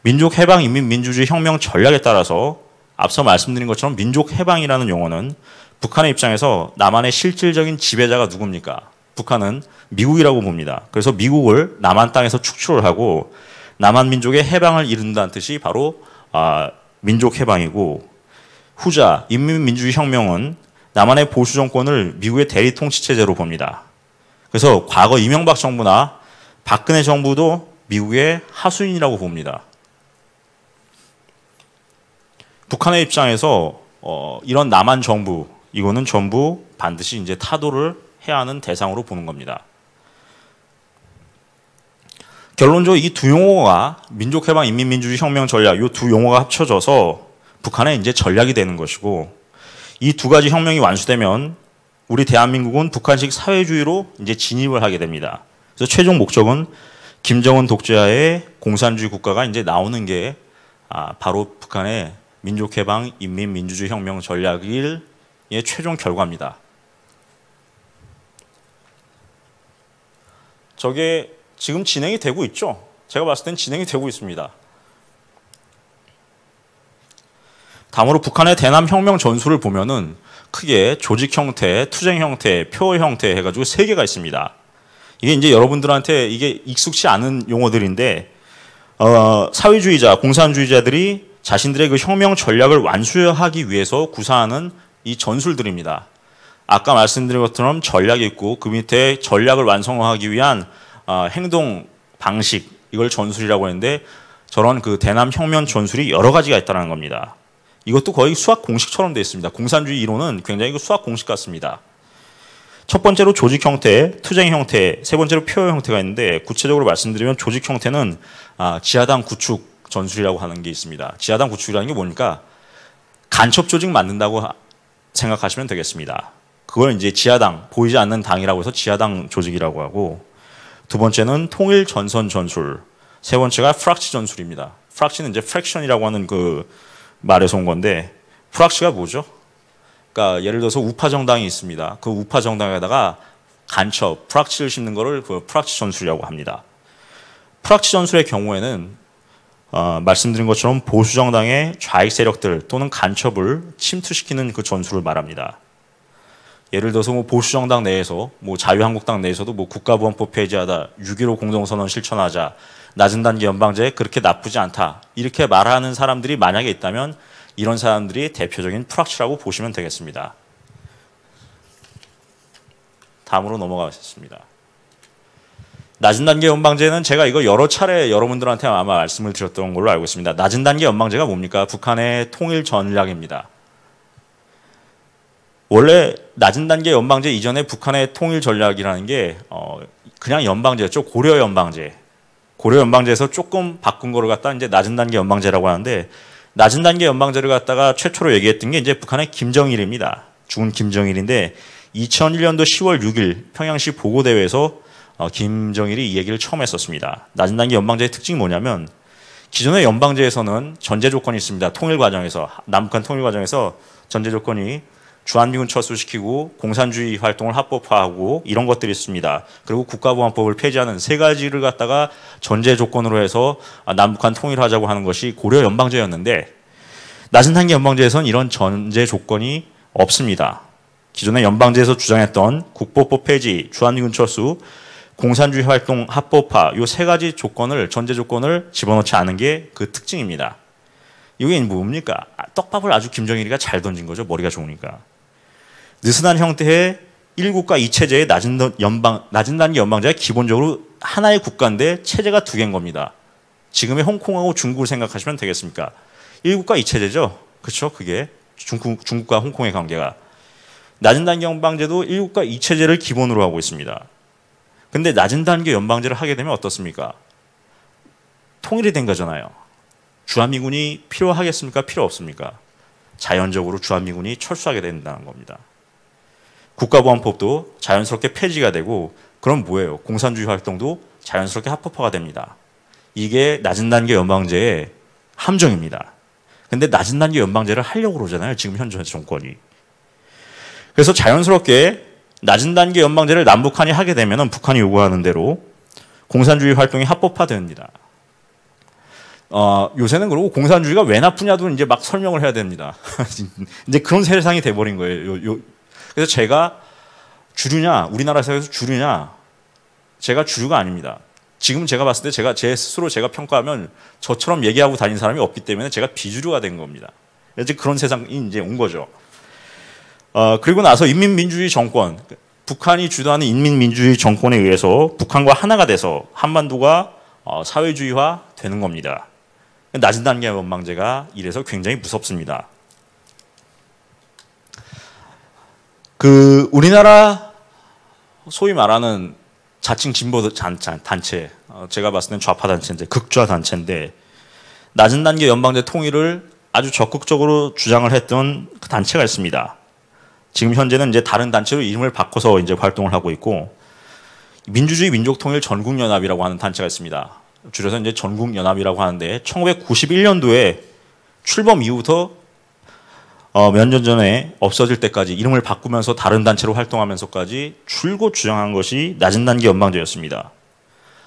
민족해방, 인민민주주의, 혁명 전략에 따라서 앞서 말씀드린 것처럼 민족해방이라는 용어는 북한의 입장에서 남한의 실질적인 지배자가 누굽니까? 북한은 미국이라고 봅니다. 그래서 미국을 남한 땅에서 축출을 하고 남한 민족의 해방을 이룬다는 뜻이 바로 민족해방이고 후자 인민민주주의 혁명은 남한의 보수 정권을 미국의 대리 통치 체제로 봅니다. 그래서 과거 이명박 정부나 박근혜 정부도 미국의 하수인이라고 봅니다. 북한의 입장에서 이런 남한 정부 이거는 전부 반드시 이제 타도를 해야 하는 대상으로 보는 겁니다. 결론적으로 이 두 용어가 민족해방, 인민민주주의, 혁명 전략 이 두 용어가 합쳐져서 북한의 이제 전략이 되는 것이고 이 두 가지 혁명이 완수되면 우리 대한민국은 북한식 사회주의로 이제 진입을 하게 됩니다. 그래서 최종 목적은 김정은 독재하에 공산주의 국가가 이제 나오는 게 바로 북한의 민족해방, 인민민주주의 혁명 전략의 최종 결과입니다. 저게 지금 진행이 되고 있죠? 제가 봤을 땐 진행이 되고 있습니다. 다음으로 북한의 대남 혁명 전술을 보면은 크게 조직 형태, 투쟁 형태, 표 형태 해가지고 세 개가 있습니다. 이게 이제 여러분들한테 이게 익숙치 않은 용어들인데, 사회주의자, 공산주의자들이 자신들의 그 혁명 전략을 완수하기 위해서 구사하는 이 전술들입니다. 아까 말씀드린 것처럼 전략이 있고 그 밑에 전략을 완성하기 위한 행동 방식, 이걸 전술이라고 했는데 저런 그 대남 혁명 전술이 여러 가지가 있다는 겁니다. 이것도 거의 수학 공식처럼 되어 있습니다. 공산주의 이론은 굉장히 수학 공식 같습니다. 첫 번째로 조직 형태, 투쟁 형태, 세 번째로 표 형태가 있는데 구체적으로 말씀드리면 조직 형태는 지하당 구축 전술이라고 하는 게 있습니다. 지하당 구축이라는 게 뭡니까? 간첩 조직 만든다고 생각하시면 되겠습니다. 그걸 이제 지하당, 보이지 않는 당이라고 해서 지하당 조직이라고 하고, 두 번째는 통일 전선 전술, 세 번째가 프락치 전술입니다. 프락치는 이제 프랙션이라고 하는 그 말에서 온 건데, 프락치가 뭐죠? 그러니까 예를 들어서 우파 정당이 있습니다. 그 우파 정당에다가 간첩, 프락치를 심는 거를 그 프락치 전술이라고 합니다. 프락치 전술의 경우에는 말씀드린 것처럼 보수 정당의 좌익 세력들 또는 간첩을 침투시키는 그 전술을 말합니다. 예를 들어서 뭐 보수 정당 내에서, 뭐 자유한국당 내에서도 뭐 국가보안법 폐지하다, 6.15 공동선언 실천하자, 낮은 단계 연방제 그렇게 나쁘지 않다, 이렇게 말하는 사람들이 만약에 있다면 이런 사람들이 대표적인 프락치라고 보시면 되겠습니다. 다음으로 넘어가겠습니다. 낮은 단계 연방제는 제가 이거 여러 차례 여러분들한테 아마 말씀을 드렸던 걸로 알고 있습니다. 낮은 단계 연방제가 뭡니까? 북한의 통일 전략입니다. 원래 낮은 단계 연방제 이전에 북한의 통일 전략이라는 게 그냥 연방제였죠. 고려 연방제. 고려 연방제에서 조금 바꾼 거를 갖다 이제 낮은 단계 연방제라고 하는데, 낮은 단계 연방제를 갖다가 최초로 얘기했던 게 이제 북한의 김정일입니다. 죽은 김정일인데 2001년도 10월 6일 평양시 보고대회에서 김정일이 이 얘기를 처음 했었습니다. 낮은 단계 연방제의 특징이 뭐냐면, 기존의 연방제에서는 전제 조건이 있습니다. 통일 과정에서, 남북한 통일 과정에서 전제 조건이 주한미군 철수시키고 공산주의 활동을 합법화하고 이런 것들이 있습니다. 그리고 국가보안법을 폐지하는 세 가지를 갖다가 전제 조건으로 해서 남북한 통일하자고 하는 것이 고려 연방제였는데, 낮은 단계 연방제에서는 이런 전제 조건이 없습니다. 기존의 연방제에서 주장했던 국보법 폐지, 주한미군 철수, 공산주의 활동 합법화, 이 세 가지 조건을, 전제 조건을 집어넣지 않은 게 그 특징입니다. 이게 뭡니까? 떡밥을 아주 김정일이가 잘 던진 거죠. 머리가 좋으니까. 느슨한 형태의 1국가 2체제의 낮은 단계 연방제가 기본적으로 하나의 국가인데 체제가 두 개인 겁니다. 지금의 홍콩하고 중국을 생각하시면 되겠습니까? 1국가 2체제죠. 그렇죠? 그게 중국과 홍콩의 관계가. 낮은 단계 연방제도 1국가 2체제를 기본으로 하고 있습니다. 근데 낮은 단계 연방제를 하게 되면 어떻습니까? 통일이 된 거잖아요. 주한미군이 필요하겠습니까? 필요 없습니까? 자연적으로 주한미군이 철수하게 된다는 겁니다. 국가보안법도 자연스럽게 폐지가 되고, 그럼 뭐예요? 공산주의 활동도 자연스럽게 합법화가 됩니다. 이게 낮은 단계 연방제의 함정입니다. 근데 낮은 단계 연방제를 하려고 그러잖아요. 지금 현재 정권이. 그래서 자연스럽게 낮은 단계 연방제를 남북한이 하게 되면 북한이 요구하는 대로 공산주의 활동이 합법화됩니다. 요새는 그리고 공산주의가 왜 나쁘냐도 이제 막 설명을 해야 됩니다. 이제 그런 세상이 돼버린 거예요. 그래서 제가 주류냐, 우리나라 사회에서 주류냐, 제가 주류가 아닙니다. 지금 제가 봤을 때 제 스스로 제가 평가하면 저처럼 얘기하고 다니는 사람이 없기 때문에 제가 비주류가 된 겁니다. 이제 그런 세상이 이제 온 거죠. 그리고 나서 인민민주주의 정권, 북한이 주도하는 인민민주주의 정권에 의해서 북한과 하나가 돼서 한반도가 사회주의화 되는 겁니다. 낮은 단계 연방제가 이래서 굉장히 무섭습니다. 우리나라 소위 말하는 자칭 진보 단체, 제가 봤을 땐 좌파 단체인데, 극좌 단체인데, 낮은 단계 연방제 통일을 아주 적극적으로 주장을 했던 그 단체가 있습니다. 지금 현재는 이제 다른 단체로 이름을 바꿔서 이제 활동을 하고 있고, 민주주의 민족통일 전국연합이라고 하는 단체가 있습니다. 줄여서 이제 전국연합이라고 하는데, 1991년도에 출범 이후부터 몇 년 전에 없어질 때까지 이름을 바꾸면서 다른 단체로 활동하면서까지 줄곧 주장한 것이 낮은 단계 연방제였습니다.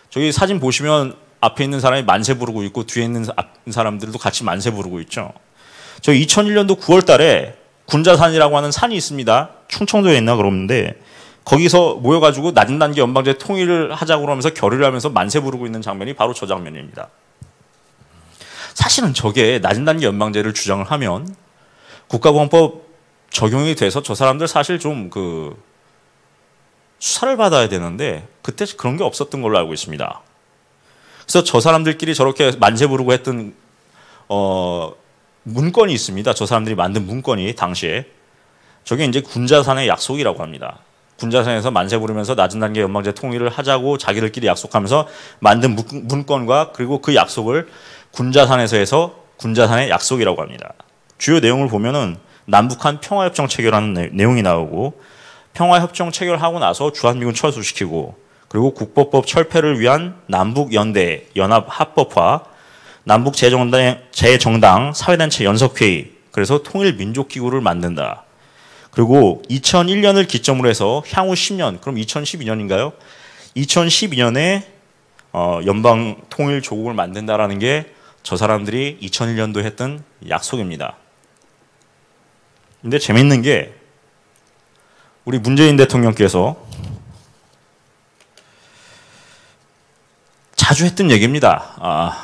저기 사진 보시면 앞에 있는 사람이 만세 부르고 있고 뒤에 있는 사람들도 같이 만세 부르고 있죠. 저 2001년도 9월 달에 군자산이라고 하는 산이 있습니다. 충청도에 있나 그러는데, 거기서 모여가지고 낮은 단계 연방제 통일을 하자고 그러면서 결의를 하면서 만세 부르고 있는 장면이 바로 저 장면입니다. 사실은 저게 낮은 단계 연방제를 주장을 하면 국가보안법 적용이 돼서 저 사람들 사실 좀 수사를 받아야 되는데, 그때 그런 게 없었던 걸로 알고 있습니다. 그래서 저 사람들끼리 저렇게 만세 부르고 했던 문건이 있습니다. 저 사람들이 만든 문건이 당시에. 저게 이제 군자산의 약속이라고 합니다. 군자산에서 만세 부르면서 낮은 단계 연방제 통일을 하자고 자기들끼리 약속하면서 만든 문건과, 그리고 그 약속을 군자산에서 해서 군자산의 약속이라고 합니다. 주요 내용을 보면은 남북한 평화협정 체결하는 내용이 나오고, 평화협정 체결하고 나서 주한미군 철수시키고, 그리고 국보법 철폐를 위한 남북연대 연합 합법화, 남북 재정당 사회단체 연석회의, 그래서 통일민족기구를 만든다. 그리고 2001년을 기점으로 해서 향후 10년, 그럼 2012년인가요? 2012년에 연방 통일 조국을 만든다라는 게 저 사람들이 2001년도에 했던 약속입니다. 근데 재밌는 게, 우리 문재인 대통령께서 자주 했던 얘기입니다.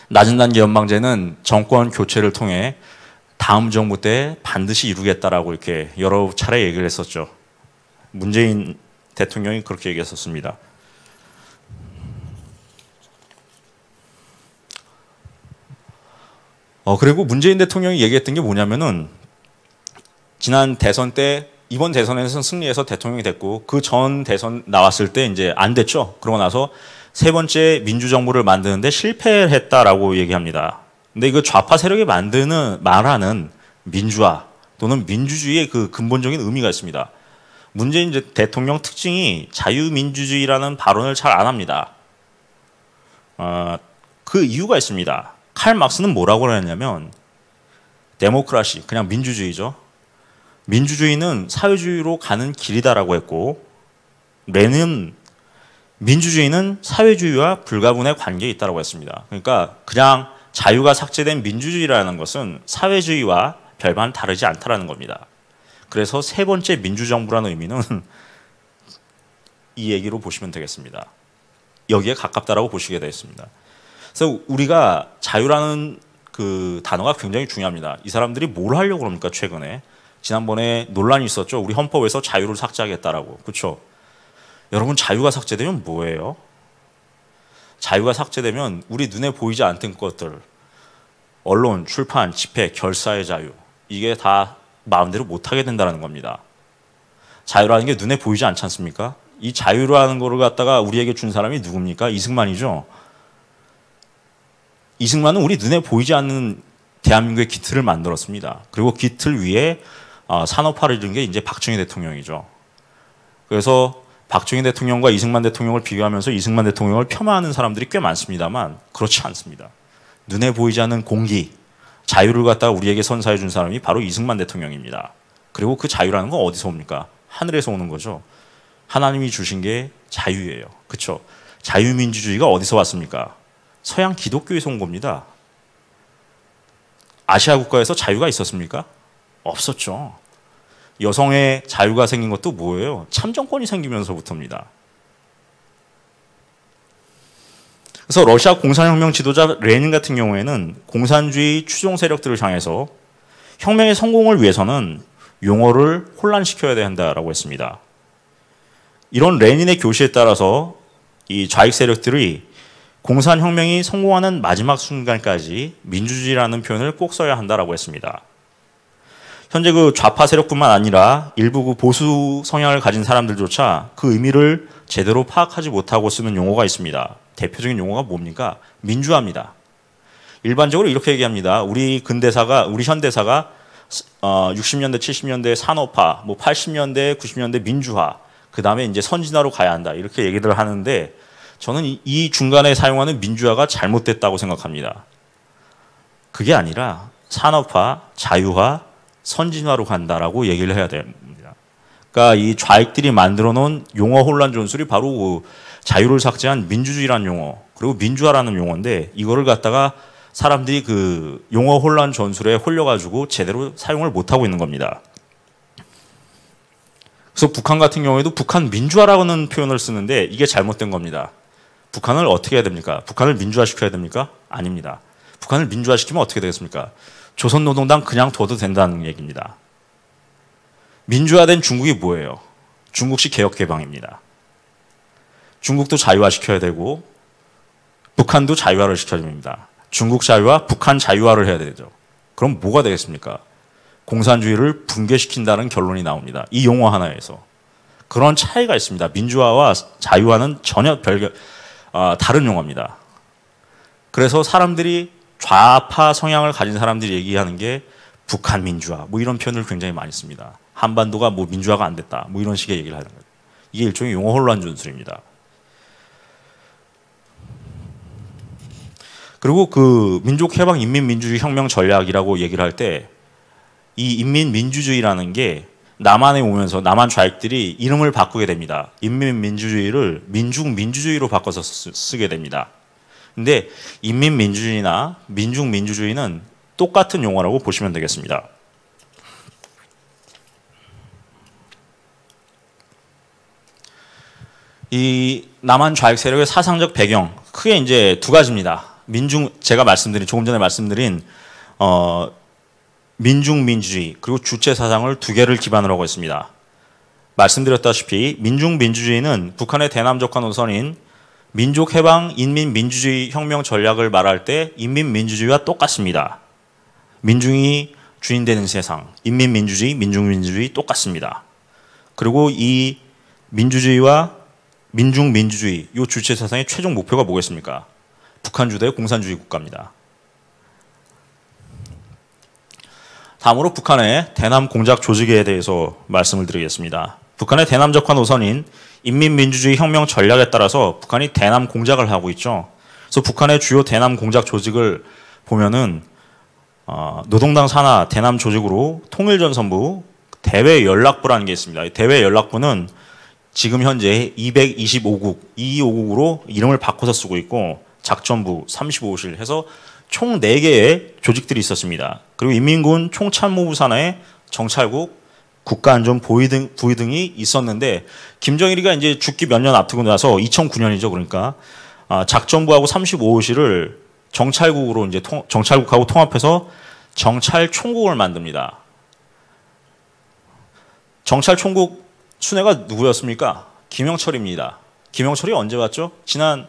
낮은 단계 연방제는 정권 교체를 통해 다음 정부 때 반드시 이루겠다라고 이렇게 여러 차례 얘기를 했었죠. 문재인 대통령이 그렇게 얘기했었습니다. 그리고 문재인 대통령이 얘기했던 게 뭐냐면은 지난 대선 때 이번 대선에서는 승리해서 대통령이 됐고 그 전 대선 나왔을 때 이제 안 됐죠. 그러고 나서 세 번째 민주정부를 만드는데 실패를 했다라고 얘기합니다. 근데 이거 좌파 세력이 말하는 민주화 또는 민주주의의 그 근본적인 의미가 있습니다. 문재인 대통령 특징이 자유민주주의라는 발언을 잘 안 합니다. 그 이유가 있습니다. 칼 막스는 뭐라고 했냐면 데모크라시, 그냥 민주주의죠. 민주주의는 사회주의로 가는 길이다라고 했고 레는 민주주의는 사회주의와 불가분의 관계에 있다고 했습니다. 그러니까 그냥 자유가 삭제된 민주주의라는 것은 사회주의와 별반 다르지 않다라는 겁니다. 그래서 세 번째 민주정부라는 의미는 이 얘기로 보시면 되겠습니다. 여기에 가깝다라고 보시게 되겠습니다. 그래서 우리가 자유라는 그 단어가 굉장히 중요합니다. 이 사람들이 뭘 하려고 그럽니까 최근에? 지난번에 논란이 있었죠. 우리 헌법에서 자유를 삭제하겠다라고. 그렇죠? 여러분 자유가 삭제되면 뭐예요? 자유가 삭제되면 우리 눈에 보이지 않던 것들 언론, 출판, 집회, 결사의 자유 이게 다 마음대로 못하게 된다는 겁니다. 자유라는 게 눈에 보이지 않지 않습니까? 이 자유라는 거를 갖다가 우리에게 준 사람이 누굽니까? 이승만이죠. 이승만은 우리 눈에 보이지 않는 대한민국의 기틀을 만들었습니다. 그리고 기틀 위에 산업화를 이룬 게 이제 박정희 대통령이죠. 그래서 박정희 대통령과 이승만 대통령을 비교하면서 이승만 대통령을 폄하하는 사람들이 꽤 많습니다만 그렇지 않습니다. 눈에 보이지 않는 공기, 자유를 갖다가 우리에게 선사해 준 사람이 바로 이승만 대통령입니다. 그리고 그 자유라는 건 어디서 옵니까? 하늘에서 오는 거죠. 하나님이 주신 게 자유예요. 그렇죠? 자유민주주의가 어디서 왔습니까? 서양 기독교에서 온 겁니다. 아시아 국가에서 자유가 있었습니까? 없었죠. 여성의 자유가 생긴 것도 뭐예요? 참정권이 생기면서부터입니다. 그래서 러시아 공산혁명 지도자 레닌 같은 경우에는 공산주의 추종 세력들을 향해서 혁명의 성공을 위해서는 용어를 혼란시켜야 된다라고 했습니다. 이런 레닌의 교시에 따라서 이 좌익 세력들이 공산혁명이 성공하는 마지막 순간까지 민주주의라는 표현을 꼭 써야 한다라고 했습니다. 현재 그 좌파 세력뿐만 아니라 일부 그 보수 성향을 가진 사람들조차 그 의미를 제대로 파악하지 못하고 쓰는 용어가 있습니다. 대표적인 용어가 뭡니까? 민주화입니다. 일반적으로 이렇게 얘기합니다. 우리 현대사가 60년대, 70년대 산업화, 80년대, 90년대 민주화, 그 다음에 이제 선진화로 가야 한다. 이렇게 얘기를 하는데 저는 이 중간에 사용하는 민주화가 잘못됐다고 생각합니다. 그게 아니라 산업화, 자유화, 선진화로 간다라고 얘기를 해야 됩니다. 그러니까 이 좌익들이 만들어 놓은 용어 혼란 전술이 바로 그 자유를 삭제한 민주주의라는 용어, 그리고 민주화라는 용어인데 이거를 갖다가 사람들이 그 용어 혼란 전술에 홀려가지고 제대로 사용을 못하고 있는 겁니다. 그래서 북한 같은 경우에도 북한 민주화라는 표현을 쓰는데 이게 잘못된 겁니다. 북한을 어떻게 해야 됩니까? 북한을 민주화시켜야 됩니까? 아닙니다. 북한을 민주화시키면 어떻게 되겠습니까? 조선노동당 그냥 둬도 된다는 얘기입니다. 민주화된 중국이 뭐예요? 중국식 개혁개방입니다. 중국도 자유화시켜야 되고 북한도 자유화를 시켜야 됩니다. 중국 자유화, 북한 자유화를 해야 되죠. 그럼 뭐가 되겠습니까? 공산주의를 붕괴시킨다는 결론이 나옵니다. 이 용어 하나에서. 그런 차이가 있습니다. 민주화와 자유화는 전혀 다른 용어입니다. 그래서 사람들이 좌파 성향을 가진 사람들이 얘기하는 게 북한 민주화 이런 표현을 굉장히 많이 씁니다. 한반도가 민주화가 안 됐다 이런 식의 얘기를 하는 거예요. 이게 일종의 용어 혼란 전술입니다. 그리고 그 민족해방 인민민주주의 혁명 전략이라고 얘기를 할 때 이 인민민주주의라는 게 남한에 오면서 남한 좌익들이 이름을 바꾸게 됩니다. 인민민주주의를 민중민주주의로 바꿔서 쓰게 됩니다. 근데 인민민주주의나 민중민주주의는 똑같은 용어라고 보시면 되겠습니다. 이 남한 좌익 세력의 사상적 배경 크게 이제 두 가지입니다. 제가 조금 전에 말씀드린 민중민주주의 그리고 주체사상을 두 개를 기반으로 하고 있습니다. 말씀드렸다시피 민중민주주의는 북한의 대남적화 노선인 민족해방 인민민주주의 혁명 전략을 말할 때 인민민주주의와 똑같습니다. 민중이 주인 되는 세상, 인민민주주의, 민중민주주의 똑같습니다. 그리고 이 민주주의와 민중민주주의 이 주체사상의 최종 목표가 뭐겠습니까? 북한 주도의 공산주의 국가입니다. 다음으로 북한의 대남 공작 조직에 대해서 말씀을 드리겠습니다. 북한의 대남적화 노선인 인민민주주의 혁명 전략에 따라서 북한이 대남 공작을 하고 있죠. 그래서 북한의 주요 대남 공작 조직을 보면은 노동당 산하 대남 조직으로 통일전선부, 대외연락부라는 게 있습니다. 대외연락부는 지금 현재 225국, 225국으로 이름을 바꿔서 쓰고 있고 작전부, 35실 해서 총 4개의 조직들이 있었습니다. 그리고 인민군 총참모부 산하에 정찰국, 국가안전부위 등이 있었는데 김정일이가 이제 죽기 몇 년 앞두고 나서 2009년이죠. 그러니까 작전부하고 35호실을 정찰국으로 이제 정찰국하고 통합해서 정찰총국을 만듭니다. 정찰총국 수뇌가 누구였습니까? 김영철입니다. 김영철이 언제 왔죠? 지난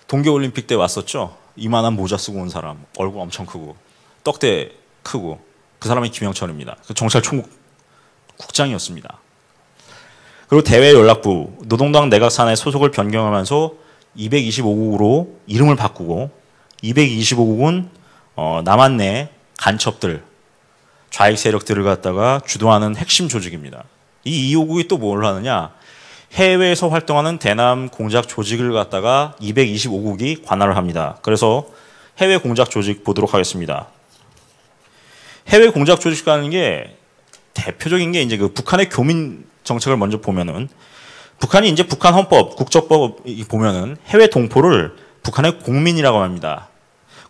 동계올림픽 때 왔었죠. 이만한 모자 쓰고 온 사람, 얼굴 엄청 크고 떡대 크고 그 사람이 김영철입니다. 정찰총국 국장이었습니다. 그리고 대외연락부, 노동당 내각 산하의 소속을 변경하면서 225국으로 이름을 바꾸고 225국은 남한 내 간첩들, 좌익 세력들을 갖다가 주도하는 핵심 조직입니다. 이 225국이 또 뭘 하느냐? 해외에서 활동하는 대남 공작 조직을 갖다가 225국이 관할을 합니다. 그래서 해외 공작 조직 보도록 하겠습니다. 해외 공작 조직이라는 게 대표적인 게 이제 그 북한의 교민 정책을 먼저 보면은 북한이 이제 북한 헌법, 국적법 보면은 해외 동포를 북한의 공민이라고 합니다.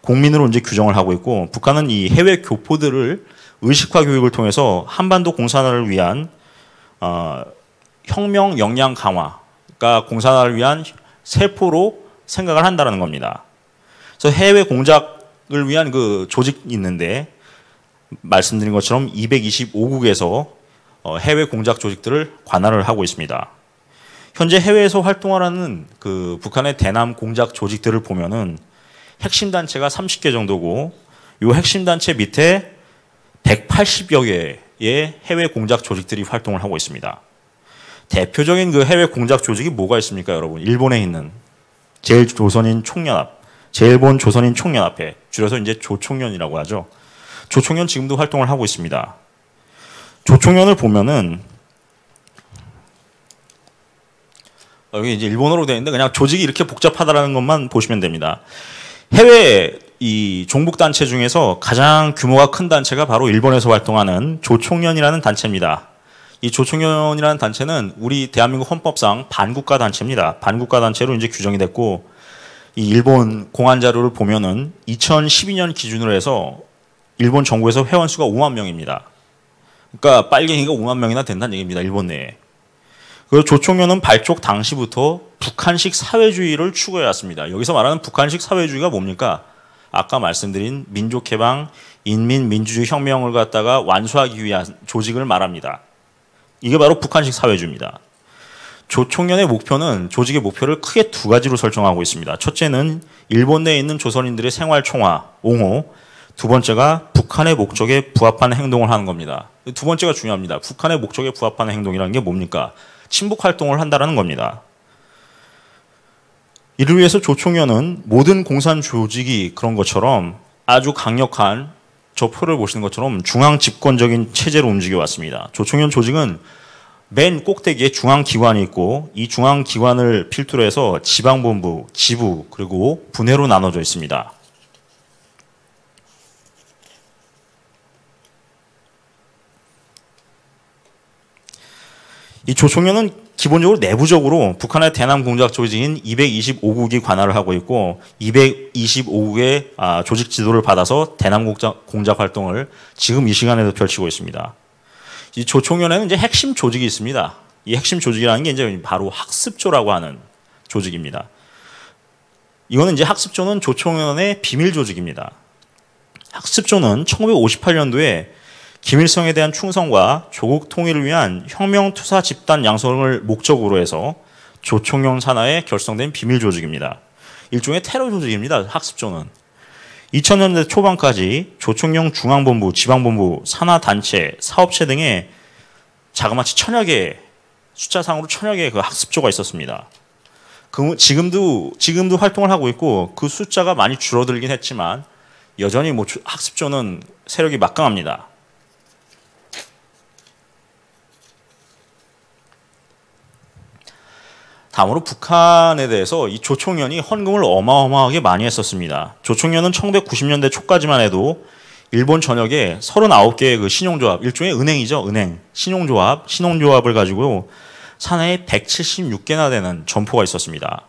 공민으로 이제 규정을 하고 있고 북한은 이 해외 교포들을 의식화 교육을 통해서 한반도 공산화를 위한 혁명 역량 강화, 그러니까 공산화를 위한 세포로 생각을 한다는 겁니다. 그래서 해외 공작을 위한 그 조직이 있는데 말씀드린 것처럼 225국에서 해외 공작 조직들을 관할을 하고 있습니다. 현재 해외에서 활동하는 그 북한의 대남 공작 조직들을 보면은 핵심 단체가 30개 정도고 이 핵심 단체 밑에 180여 개의 해외 공작 조직들이 활동을 하고 있습니다. 대표적인 그 해외 공작 조직이 뭐가 있습니까, 여러분? 일본에 있는 제일본 조선인 총연합회, 줄여서 이제 조총연이라고 하죠. 조총연 지금도 활동을 하고 있습니다. 조총연을 보면은 여기 이제 일본어로 되어 있는데 그냥 조직이 이렇게 복잡하다라는 것만 보시면 됩니다. 해외 이 종북 단체 중에서 가장 규모가 큰 단체가 바로 일본에서 활동하는 조총연이라는 단체입니다. 이 조총연이라는 단체는 우리 대한민국 헌법상 반국가 단체입니다. 반국가 단체로 이제 규정이 됐고 이 일본 공안 자료를 보면은 2012년 기준으로 해서 일본 정부에서 회원 수가 5만 명입니다. 그러니까 빨갱이가 5만 명이나 된다는 얘기입니다. 일본 내에. 그리고 조총연은 발족 당시부터 북한식 사회주의를 추구해 왔습니다. 여기서 말하는 북한식 사회주의가 뭡니까? 아까 말씀드린 민족해방, 인민민주주의 혁명을 갖다가 완수하기 위한 조직을 말합니다. 이게 바로 북한식 사회주의입니다. 조총연의 목표는 조직의 목표를 크게 두 가지로 설정하고 있습니다. 첫째는 일본 내에 있는 조선인들의 생활 총화, 옹호. 두 번째가 북한의 목적에 부합하는 행동을 하는 겁니다. 두 번째가 중요합니다. 북한의 목적에 부합하는 행동이라는 게 뭡니까? 친북 활동을 한다는 겁니다. 이를 위해서 조총연은 모든 공산 조직이 그런 것처럼 아주 강력한 저 표를 보시는 것처럼 중앙 집권적인 체제로 움직여 왔습니다. 조총연 조직은 맨 꼭대기에 중앙기관이 있고 이 중앙기관을 필두로 해서 지방본부, 지부 그리고 분해로 나눠져 있습니다. 이 조총연은 기본적으로 내부적으로 북한의 대남 공작 조직인 225국이 관할을 하고 있고 225국의 조직 지도를 받아서 대남 공작 활동을 지금 이 시간에도 펼치고 있습니다. 이 조총연에는 이제 핵심 조직이 있습니다. 이 핵심 조직이라는 게 이제 바로 학습조라고 하는 조직입니다. 이거는 이제 학습조는 조총련의 비밀 조직입니다. 학습조는 1958년도에 김일성에 대한 충성과 조국 통일을 위한 혁명 투사 집단 양성을 목적으로 해서 조총련 산하에 결성된 비밀 조직입니다. 일종의 테러 조직입니다. 학습조는. 2000년대 초반까지 조총련 중앙본부, 지방본부, 산하단체, 사업체 등의 자그마치 1000여 개, 숫자상으로 1000여 개의 그 학습조가 있었습니다. 지금도 활동을 하고 있고 그 숫자가 많이 줄어들긴 했지만 여전히 학습조는 세력이 막강합니다. 다음으로 북한에 대해서 이 조총련이 헌금을 어마어마하게 많이 했었습니다. 조총련은 1990년대 초까지만 해도 일본 전역에 39개의 그 신용조합, 일종의 은행이죠, 은행. 신용조합을 가지고 산하에 176개나 되는 점포가 있었습니다.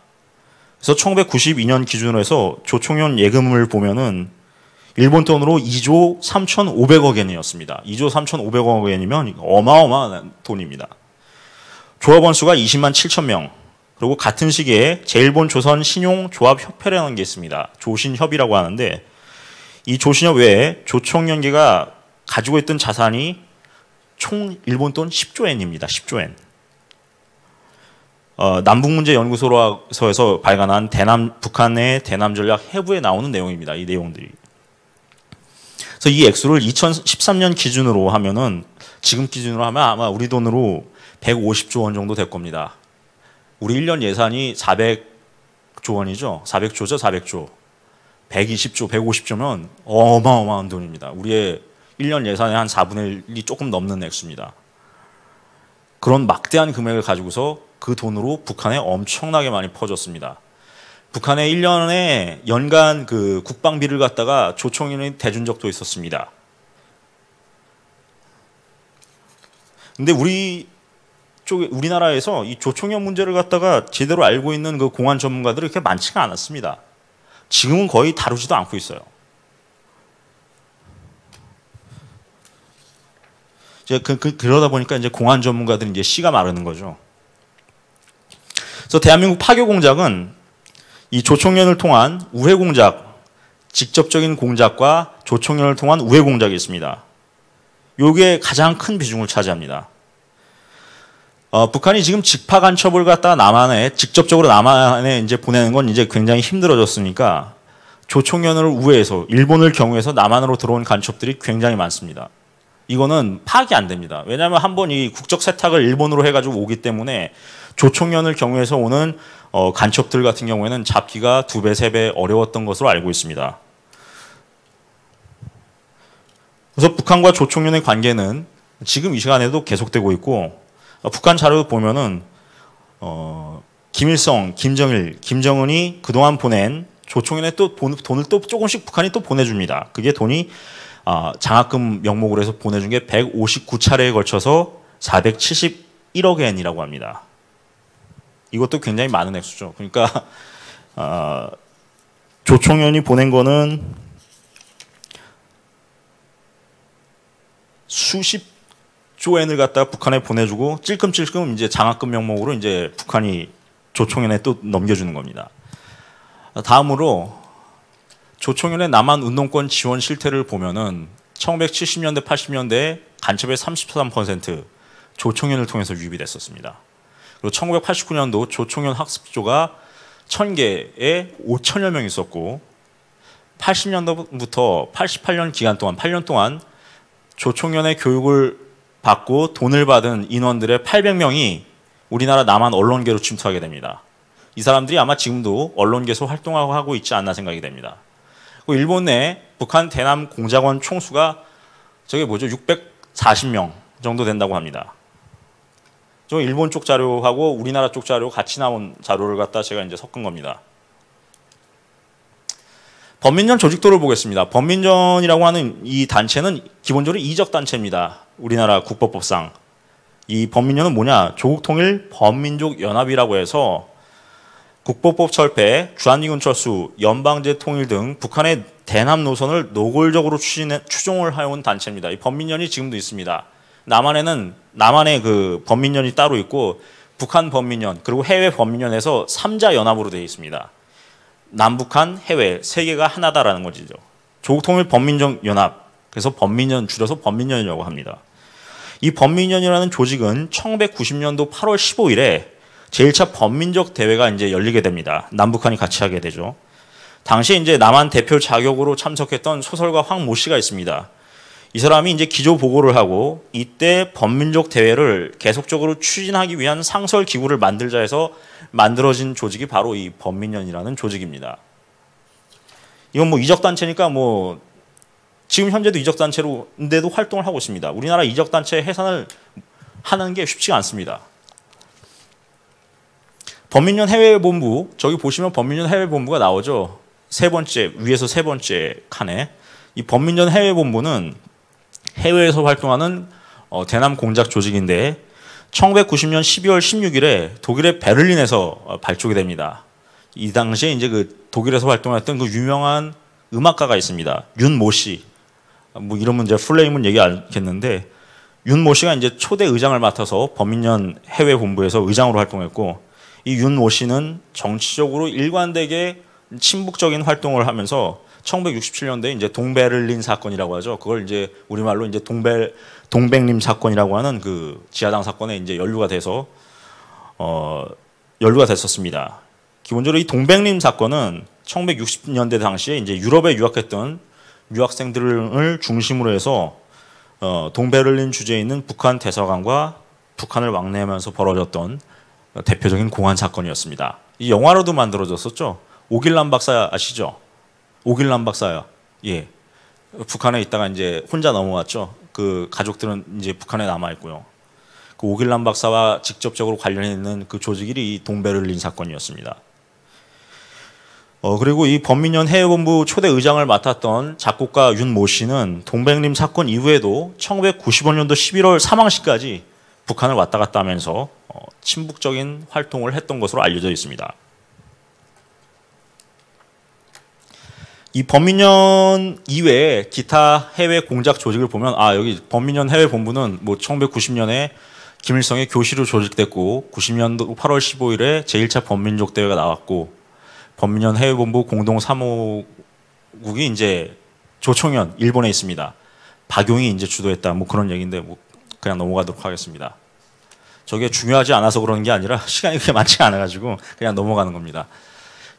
그래서 1992년 기준으로 해서 조총련 예금을 보면은 일본 돈으로 2조 3,500억 엔이었습니다. 2조 3,500억 엔이면 어마어마한 돈입니다. 조합원 수가 20만 7천 명. 그리고 같은 시기에 제일본 조선 신용조합협회라는 게 있습니다. 조신협이라고 하는데 이 조신협 외에 조총련계가 가지고 있던 자산이 총 일본 돈 10조 엔입니다. 10조 엔. 남북문제연구소에서 발간한 북한의 대남 전략 해부에 나오는 내용입니다. 이 내용들이. 그래서 이 액수를 2013년 기준으로 하면은 지금 기준으로 하면 아마 우리 돈으로 150조 원 정도 될 겁니다. 우리 1년 예산이 400조 원이죠. 400조죠, 400조. 120조, 150조면 어마어마한 돈입니다. 우리의 1년 예산의 한 4분의 1이 조금 넘는 액수입니다. 그런 막대한 금액을 가지고서 그 돈으로 북한에 엄청나게 많이 퍼졌습니다. 북한에 1년에 연간 그 국방비를 갖다가 조총련이 대준 적도 있었습니다. 근데 우리나라에서 이 조총련 문제를 갖다가 제대로 알고 있는 그 공안 전문가들이 그렇게 많지가 않았습니다. 지금은 거의 다루지도 않고 있어요. 그러다 보니까 이제 공안 전문가들이 이제 씨가 마르는 거죠. 그래서 대한민국 파교 공작은 이 조총련을 통한 우회 공작, 직접적인 공작과 조총련을 통한 우회 공작이 있습니다. 요게 가장 큰 비중을 차지합니다. 북한이 지금 직파 간첩을 갖다가 직접적으로 남한에 이제 보내는 건 이제 굉장히 힘들어졌으니까 조총련을 우회해서 일본을 경유해서 남한으로 들어온 간첩들이 굉장히 많습니다. 이거는 파악이 안 됩니다. 왜냐하면 한번 이 국적 세탁을 일본으로 해가지고 오기 때문에 조총련을 경유해서 오는 간첩들 같은 경우에는 잡기가 2배, 3배 어려웠던 것으로 알고 있습니다. 그래서 북한과 조총련의 관계는 지금 이 시간에도 계속되고 있고 북한 자료 보면은 김일성, 김정일, 김정은이 그동안 보낸 조총련에 또 돈을 또 조금씩 북한이 또 보내줍니다. 그게 돈이 장학금 명목으로 해서 보내준 게 159차례에 걸쳐서 471억 엔이라고 합니다. 이것도 굉장히 많은 액수죠. 그러니까 조총련이 보낸 거는 수십 조엔을 갖다가 북한에 보내주고 찔끔찔끔 이제 장학금 명목으로 이제 북한이 조총련에 또 넘겨주는 겁니다. 다음으로 조총련의 남한 운동권 지원 실태를 보면은 1970년대, 80년대 간첩의 33% 조총련을 통해서 유입이 됐었습니다. 그리고 1989년도 조총련 학습조가 1000개에 5천여 명 있었고 80년도부터 88년 기간 동안 8년 동안 조총련의 교육을 받고 돈을 받은 인원들의 800명이 우리나라 남한 언론계로 침투하게 됩니다. 이 사람들이 아마 지금도 언론계에서 활동하고 있지 않나 생각이 됩니다. 일본 내 북한 대남 공작원 총수가 저게 뭐죠? 640명 정도 된다고 합니다. 저 일본 쪽 자료하고 우리나라 쪽 자료 같이 나온 자료를 갖다 제가 이제 섞은 겁니다. 범민전 조직도를 보겠습니다. 범민전이라고 하는 이 단체는 기본적으로 이적 단체입니다. 우리나라 국법법상. 이 범민전은 뭐냐? 조국통일 범민족연합이라고 해서 국법법 철폐, 주한미군 철수, 연방제 통일 등 북한의 대남 노선을 노골적으로 추종을 해온 단체입니다. 이 범민련이 지금도 있습니다. 남한의 그 범민련이 따로 있고 북한 범민련 그리고 해외 범민련에서 3자 연합으로 되어 있습니다. 남북한, 해외 세 개가 하나다라는 것이죠. 조국통일범민정연합, 그래서 범민연 줄여서 범민연이라고 합니다. 이 범민연이라는 조직은 1990년도 8월 15일에 제1차 범민적 대회가 이제 열리게 됩니다. 남북한이 같이 하게 되죠. 당시에 이제 남한 대표 자격으로 참석했던 소설가 황모 씨가 있습니다. 이 사람이 이제 기조 보고를 하고 이때 범민족 대회를 계속적으로 추진하기 위한 상설 기구를 만들자 해서 만들어진 조직이 바로 이 범민연이라는 조직입니다. 이건 뭐 이적 단체니까 뭐 지금 현재도 이적 단체로인데도 활동을 하고 있습니다. 우리나라 이적 단체 해산을 하는 게 쉽지가 않습니다. 범민연 해외본부, 저기 보시면 범민연 해외본부가 나오죠. 세 번째, 위에서 세 번째 칸에. 이 범민연 해외본부는 해외에서 활동하는 대남 공작 조직인데 1990년 12월 16일에 독일의 베를린에서 발족이 됩니다. 이 당시에 이제 그 독일에서 활동했던 그 유명한 음악가가 있습니다. 윤모 씨. 뭐 이런 문제 풀네임은 얘기 않겠는데 윤모 씨가 이제 초대 의장을 맡아서 범민연 해외본부에서 의장으로 활동했고 이 윤모 씨는 정치적으로 일관되게 친북적인 활동을 하면서 1967년도에 이제 동베를린 사건이라고 하죠. 그걸 이제 우리말로 이제 동백림 사건이라고 하는 그 지하당 사건에 이제 연루가 돼서 연루가 됐었습니다. 기본적으로 이 동백림 사건은 1960년대 당시에 이제 유럽에 유학했던 유학생들을 중심으로 해서 동베를린 주재에 있는 북한 대사관과 북한을 왕래하면서 벌어졌던 대표적인 공안 사건이었습니다. 이 영화로도 만들어졌었죠. 오길남 박사 아시죠? 오길남 박사요. 예. 북한에 있다가 이제 혼자 넘어왔죠. 그 가족들은 이제 북한에 남아 있고요. 그 오길남 박사와 직접적으로 관련이 있는 그 조직이 이 동베를린 사건이었습니다. 그리고 이 범민연 해외본부 초대 의장을 맡았던 작곡가 윤모 씨는 동백림 사건 이후에도 1995년도 11월 사망시까지 북한을 왔다 갔다 하면서 친북적인 활동을 했던 것으로 알려져 있습니다. 이 범민연 이외에 기타 해외 공작 조직을 보면 여기 범민연 해외본부는 뭐 1990년에 김일성의 교시로 조직됐고 90년도 8월 15일에 제1차 범민족 대회가 나왔고 범민연 해외본부 공동사무국이 이제 조총현 일본에 있습니다. 박용이 이제 주도했다 뭐 그런 얘기인데 뭐 그냥 넘어가도록 하겠습니다. 저게 중요하지 않아서 그러는 게 아니라 시간이 그렇게 많지 않아가지고 그냥 넘어가는 겁니다.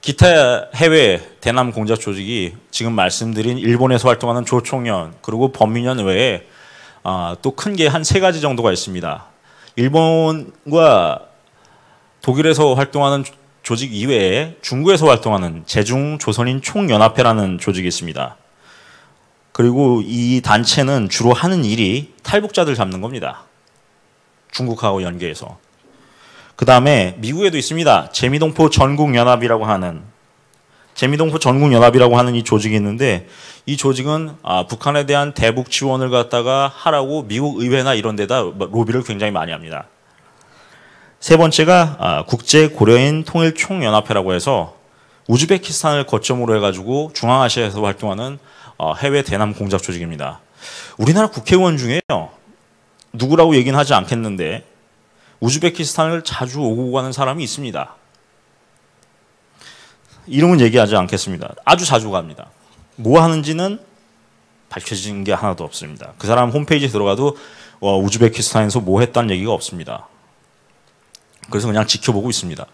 기타 해외 대남 공작 조직이 지금 말씀드린 일본에서 활동하는 조총련 그리고 범민연 외에 또 큰 게 한 세 가지 정도가 있습니다. 일본과 독일에서 활동하는 조직 이외에 중국에서 활동하는 제중 조선인 총연합회라는 조직이 있습니다. 그리고 이 단체는 주로 하는 일이 탈북자들 잡는 겁니다. 중국하고 연계해서. 그 다음에 미국에도 있습니다. 재미동포 전국연합이라고 하는 이 조직이 있는데 이 조직은 북한에 대한 대북 지원을 갖다가 하라고 미국 의회나 이런 데다 로비를 굉장히 많이 합니다. 세 번째가 국제고려인 통일총연합회라고 해서 우즈베키스탄을 거점으로 해가지고 중앙아시아에서 활동하는 해외 대남 공작 조직입니다. 우리나라 국회의원 중에요. 누구라고 얘기는 하지 않겠는데 우즈베키스탄을 자주 오고 가는 사람이 있습니다. 이름은 얘기하지 않겠습니다. 아주 자주 갑니다. 뭐 하는지는 밝혀진 게 하나도 없습니다. 그 사람 홈페이지에 들어가도 우즈베키스탄에서 뭐 했다는 얘기가 없습니다. 그래서 그냥 지켜보고 있습니다.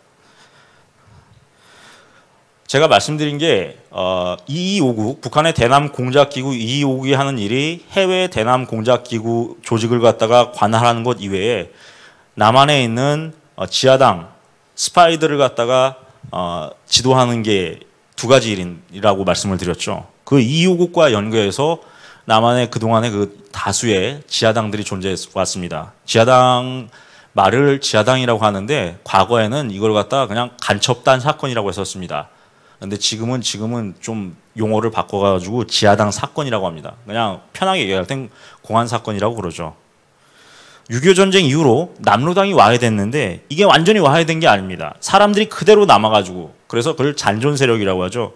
제가 말씀드린 게 2259 북한의 대남 공작기구 2259이 하는 일이 해외 대남 공작기구 조직을 갖다가 관할하는 것 이외에 남한에 있는 지하당 스파이들을 갖다가 지도하는 게 두 가지 일이라고 말씀을 드렸죠. 그 2259과 연계해서 남한에 그동안에 그 다수의 지하당들이 존재해 왔습니다. 지하당 말을 지하당이라고 하는데 과거에는 이걸 갖다가 그냥 간첩단 사건이라고 했었습니다. 근데 지금은 좀 용어를 바꿔가지고 지하당 사건이라고 합니다. 그냥 편하게 얘기할 땐 공안 사건이라고 그러죠. 6.25 전쟁 이후로 남로당이 와해됐는데 이게 완전히 와해된 게 아닙니다. 사람들이 그대로 남아가지고 그래서 그걸 잔존 세력이라고 하죠.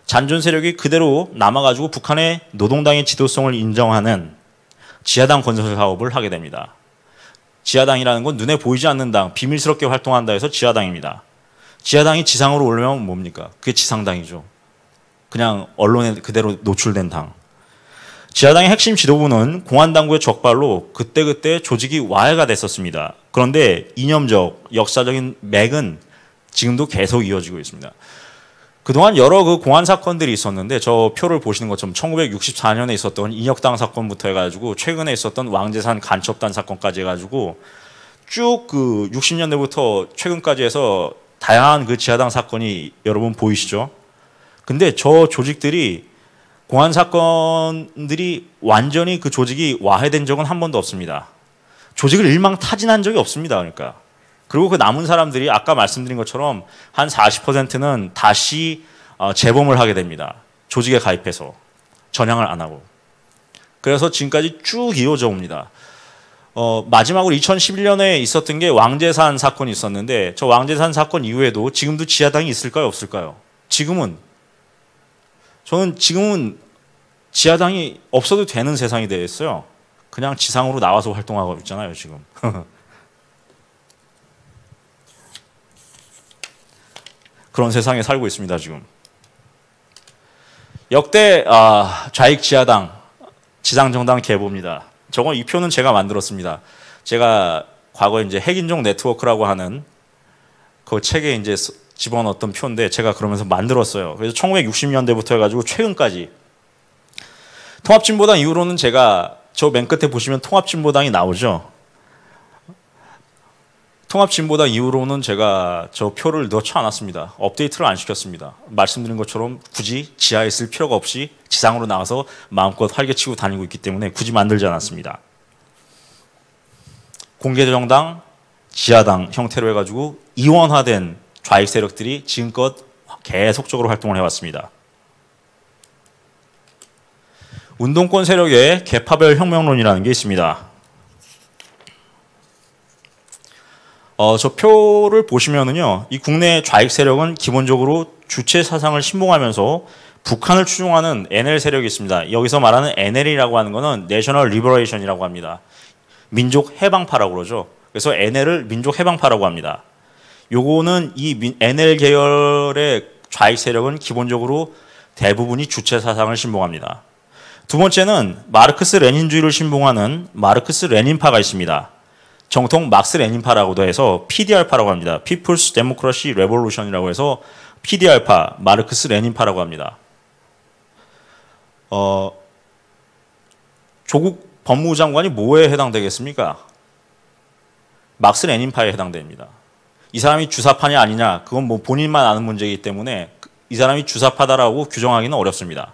잔존 세력이 그대로 남아가지고 북한의 노동당의 지도성을 인정하는 지하당 건설 사업을 하게 됩니다. 지하당이라는 건 눈에 보이지 않는 당, 비밀스럽게 활동한다 해서 지하당입니다. 지하당이 지상으로 오르면 뭡니까? 그게 지상당이죠. 그냥 언론에 그대로 노출된 당. 지하당의 핵심 지도부는 공안당국의 적발로 그때그때 조직이 와해가 됐었습니다. 그런데 이념적, 역사적인 맥은 지금도 계속 이어지고 있습니다. 그동안 여러 그 공안 사건들이 있었는데 저 표를 보시는 것처럼 1964년에 있었던 인혁당 사건부터 해가지고 최근에 있었던 왕재산 간첩단 사건까지 해가지고 쭉 그 60년대부터 최근까지 해서 다양한 그 지하당 사건이 여러분 보이시죠? 근데 저 조직들이 공안 사건들이 완전히 그 조직이 와해된 적은 한 번도 없습니다. 조직을 일망타진한 적이 없습니다. 그러니까. 그리고 그 남은 사람들이 아까 말씀드린 것처럼 한 40%는 다시 재범을 하게 됩니다. 조직에 가입해서 전향을 안 하고. 그래서 지금까지 쭉 이어져 옵니다. 마지막으로 2011년에 있었던 게 왕재산 사건이 있었는데 저 왕재산 사건 이후에도 지금도 지하당이 있을까요? 없을까요? 저는 지금은 지하당이 없어도 되는 세상이 되었어요. 그냥 지상으로 나와서 활동하고 있잖아요, 지금. 그런 세상에 살고 있습니다, 지금. 역대 좌익 지하당, 지상정당 계보입니다. 저거 이 표는 제가 만들었습니다. 제가 과거에 이제 핵인종 네트워크라고 하는 그 책에 이제 집어넣었던 표인데 제가 그러면서 만들었어요. 그래서 1960년대부터 해가지고 최근까지 통합진보당 이후로는 제가 저 맨 끝에 보시면 통합진보당이 나오죠. 통합진보당 이후로는 제가 저 표를 넣지 않았습니다. 업데이트를 안 시켰습니다. 말씀드린 것처럼 굳이 지하에 있을 필요가 없이 지상으로 나와서 마음껏 활개치고 다니고 있기 때문에 굳이 만들지 않았습니다. 공개정당, 지하당 형태로 해가지고 이원화된 좌익 세력들이 지금껏 계속적으로 활동을 해왔습니다. 운동권 세력의 계파별 혁명론이라는 게 있습니다. 저 표를 보시면은요, 이 국내 좌익 세력은 기본적으로 주체 사상을 신봉하면서 북한을 추종하는 NL 세력이 있습니다. 여기서 말하는 NL이라고 하는 거는 내셔널 리버레이션이라고 합니다. 민족 해방파라고 그러죠. 그래서 NL을 민족 해방파라고 합니다. 요거는 이 NL 계열의 좌익 세력은 기본적으로 대부분이 주체 사상을 신봉합니다. 두 번째는 마르크스 레닌주의를 신봉하는 마르크스 레닌파가 있습니다. 정통 막스 레닌파라고도 해서 PDR파라고 합니다. People's Democracy Revolution이라고 해서 PDR파, 마르크스 레닌파라고 합니다. 조국 법무부 장관이 뭐에 해당되겠습니까? 막스 레닌파에 해당됩니다. 이 사람이 주사파냐 아니냐, 그건 뭐 본인만 아는 문제이기 때문에 이 사람이 주사파다라고 규정하기는 어렵습니다.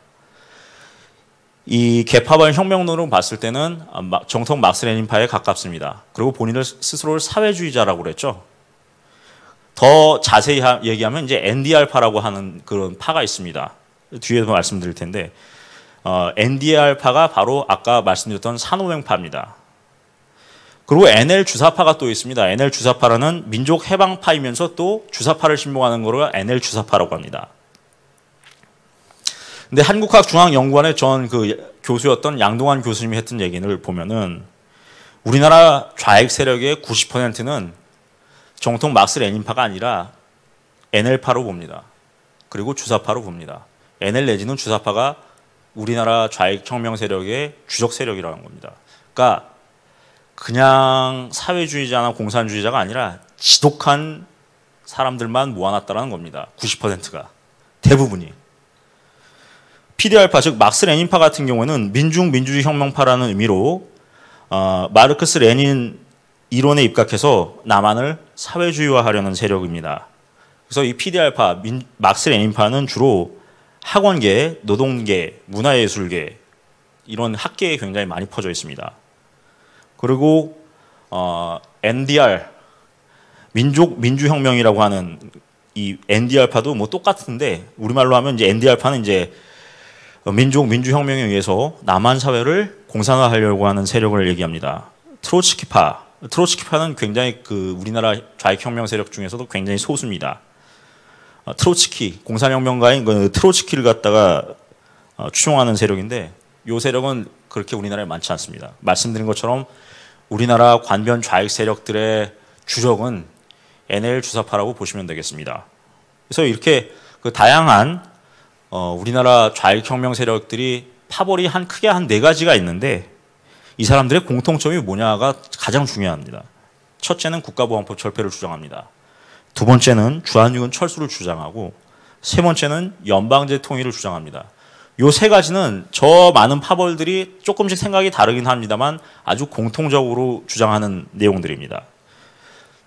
이 계파발 혁명론으로 봤을 때는 정통 막스 레닌파에 가깝습니다. 그리고 본인을 스스로를 사회주의자라고 그랬죠. 더 자세히 얘기하면 이제 NDR파라고 하는 그런 파가 있습니다. 뒤에도 말씀드릴 텐데 NDR파가 바로 아까 말씀드렸던 산호맹파입니다. 그리고 NL 주사파가 또 있습니다. NL 주사파라는 민족 해방파이면서 또 주사파를 신봉하는 거를 NL 주사파라고 합니다. 근데 한국학중앙연구원의 전 그 교수였던 양동환 교수님이 했던 얘기를 보면은 우리나라 좌익 세력의 90%는 정통 막스 레닌파가 아니라 NL파로 봅니다. 그리고 주사파로 봅니다. NL 내지는 주사파가 우리나라 좌익 혁명 세력의 주적 세력이라는 겁니다. 그러니까 그냥 사회주의자나 공산주의자가 아니라 지독한 사람들만 모아놨다는 겁니다. 90%가. 대부분이. PDR파, 즉 막스 레닌파 같은 경우에는 민중민주주의 혁명파라는 의미로 마르크스 레닌 이론에 입각해서 남한을 사회주의화하려는 세력입니다. 그래서 이 PDR파, 막스 레닌파는 주로 학원계, 노동계, 문화예술계 이런 학계에 굉장히 많이 퍼져 있습니다. 그리고 NDR, 민주혁명이라고 하는 이 NDR파도 뭐 똑같은데 우리말로 하면 이제 NDR파는 이제 민주혁명에 의해서 남한 사회를 공산화하려고 하는 세력을 얘기합니다. 트로츠키파는 굉장히 그 우리나라 좌익혁명 세력 중에서도 굉장히 소수입니다. 트로츠키, 공산혁명가인 그 트로츠키를 갖다가 추종하는 세력인데 이 세력은 그렇게 우리나라에 많지 않습니다. 말씀드린 것처럼 우리나라 관변 좌익 세력들의 주력은 NL 주사파라고 보시면 되겠습니다. 그래서 이렇게 그 다양한 우리나라 좌익혁명 세력들이 파벌이 크게 한 네 가지가 있는데 이 사람들의 공통점이 뭐냐가 가장 중요합니다. 첫째는 국가보안법 철폐를 주장합니다. 두 번째는 주한미군 철수를 주장하고 세 번째는 연방제 통일을 주장합니다. 요 세 가지는 저 많은 파벌들이 조금씩 생각이 다르긴 합니다만 아주 공통적으로 주장하는 내용들입니다.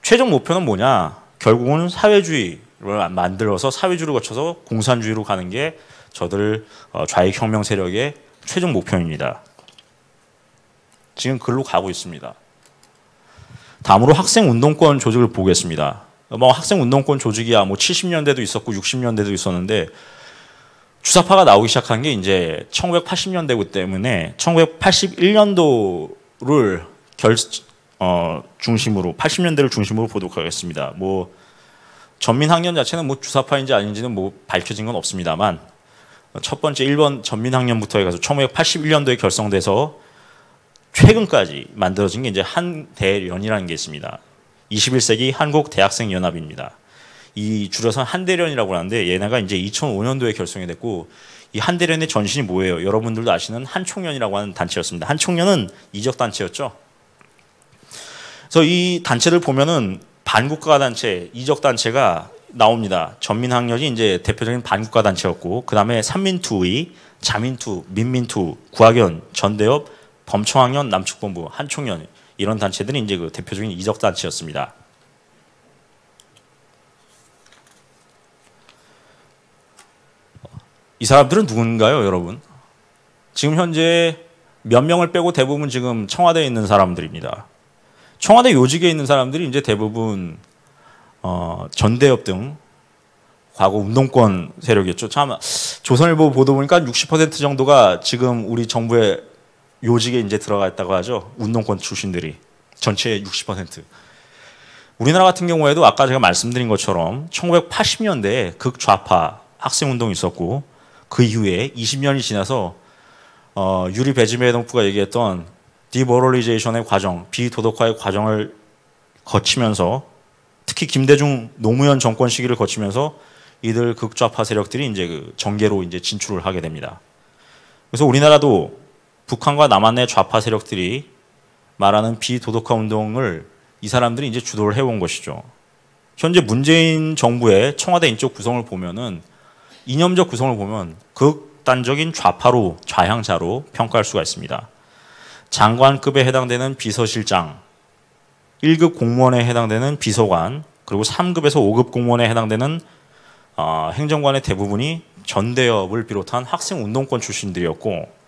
최종 목표는 뭐냐? 결국은 사회주의를 만들어서 사회주의를 거쳐서 공산주의로 가는 게 저들 좌익혁명 세력의 최종 목표입니다. 지금 글로 가고 있습니다. 다음으로 학생운동권 조직을 보겠습니다. 뭐 학생운동권 조직이야 뭐 70년대도 있었고 60년대도 있었는데 주사파가 나오기 시작한 게 이제 1980년대고 때문에 1981년도를 중심으로 80년대를 중심으로 보도록 하겠습니다. 뭐 전민학년 자체는 뭐 주사파인지 아닌지는 뭐 밝혀진 건 없습니다만 첫 번째 1번 전민학년부터 해가지고 1981년도에 결성돼서 최근까지 만들어진 게 이제 한대련이라는 게 있습니다. 21세기 한국대학생연합입니다. 이 줄여서 한대련이라고 하는데 얘네가 이제 2005년도에 결성이 됐고 이 한대련의 전신이 뭐예요? 여러분들도 아시는 한총련이라고 하는 단체였습니다. 한총련은 이적 단체였죠. 그래서 이 단체를 보면은 반국가 단체, 이적 단체가 나옵니다. 전민학련이 이제 대표적인 반국가 단체였고 그 다음에 삼민투의, 자민투, 민민투, 구학연, 전대협, 범청학연, 남측본부, 한총련 이런 단체들이 이제 그 대표적인 이적 단체였습니다. 이 사람들은 누군가요, 여러분? 지금 현재 몇 명을 빼고 대부분 지금 청와대에 있는 사람들입니다. 청와대 요직에 있는 사람들이 이제 대부분 전대협 등 과거 운동권 세력이었죠. 참 조선일보 보도 보니까 60% 정도가 지금 우리 정부의 요직에 이제 들어가 있다고 하죠. 운동권 출신들이 전체의 60%. 우리나라 같은 경우에도 아까 제가 말씀드린 것처럼 1980년대에 극좌파 학생운동이 있었고 그 이후에 20년이 지나서 유리 베즈메동프가 얘기했던 디모럴리제이션의 과정, 비도덕화의 과정을 거치면서 특히 김대중 노무현 정권 시기를 거치면서 이들 극좌파 세력들이 이제 그 정계로 이제 진출을 하게 됩니다. 그래서 우리나라도 북한과 남한의 좌파 세력들이 말하는 비도덕화 운동을 이 사람들이 이제 주도를 해온 것이죠. 현재 문재인 정부의 청와대 인적 구성을 보면은 이념적 구성을 보면 극단적인 좌파로 좌향자로 평가할 수가 있습니다. 장관급에 해당되는 비서실장, 1급 공무원에 해당되는 비서관, 그리고 3급에서 5급 공무원에 해당되는 행정관의 대부분이 전대협을 비롯한 학생운동권 출신들이었고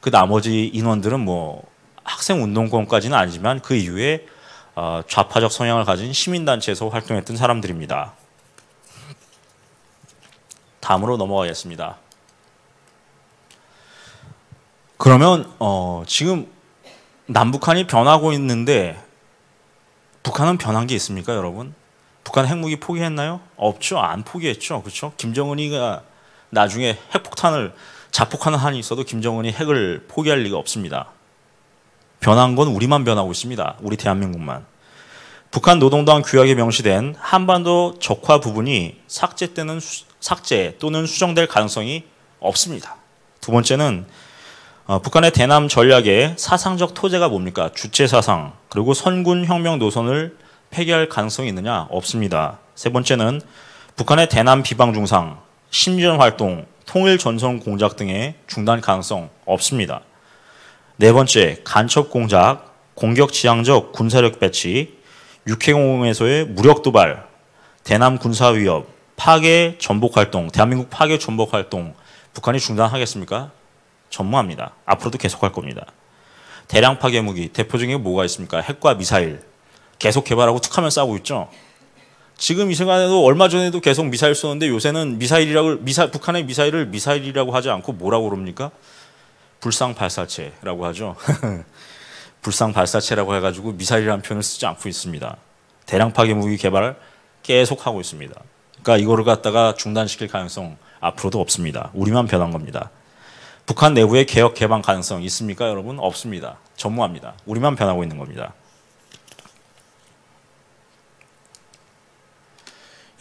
그 나머지 인원들은 뭐 학생운동권까지는 아니지만 그 이후에 좌파적 성향을 가진 시민단체에서 활동했던 사람들입니다. 다음으로 넘어가겠습니다. 그러면 지금 남북한이 변하고 있는데 북한은 변한 게 있습니까, 여러분? 북한 핵무기 포기했나요? 없죠. 안 포기했죠. 그렇죠? 김정은이가 나중에 핵폭탄을 자폭하는 한이 있어도 김정은이 핵을 포기할 리가 없습니다. 변한 건 우리만 변하고 있습니다. 우리 대한민국만. 북한 노동당 규약에 명시된 한반도 적화 부분이 삭제 또는 수정될 가능성이 없습니다. 두 번째는 북한의 대남 전략의 사상적 토대가 뭡니까? 주체사상 그리고 선군혁명 노선을 폐기할 가능성이 있느냐? 없습니다. 세 번째는 북한의 대남 비방 중상, 심리전 활동, 통일전선 공작 등의 중단 가능성 없습니다. 네 번째, 간첩 공작, 공격 지향적 군사력 배치, 육해공항에서의 무력 도발, 대남 군사 위협, 파괴 전복 활동, 대한민국 파괴 전복 활동 북한이 중단하겠습니까? 전무합니다. 앞으로도 계속할 겁니다. 대량 파괴 무기 대표적인 게 뭐가 있습니까? 핵과 미사일 계속 개발하고 툭하면 싸우고 있죠. 지금 이 시간에도 얼마 전에도 계속 미사일 쏘는데 요새는 북한의 미사일을 미사일이라고 하지 않고 뭐라고 그럽니까? 불상 발사체라고 하죠. 불상 발사체라고 해가지고 미사일이라는 표현을 쓰지 않고 있습니다. 대량 파괴 무기 개발을 계속 하고 있습니다. 그러니까 이거를 갖다가 중단시킬 가능성 앞으로도 없습니다. 우리만 변한 겁니다. 북한 내부의 개혁 개방 가능성 있습니까, 여러분? 없습니다. 전무합니다. 우리만 변하고 있는 겁니다.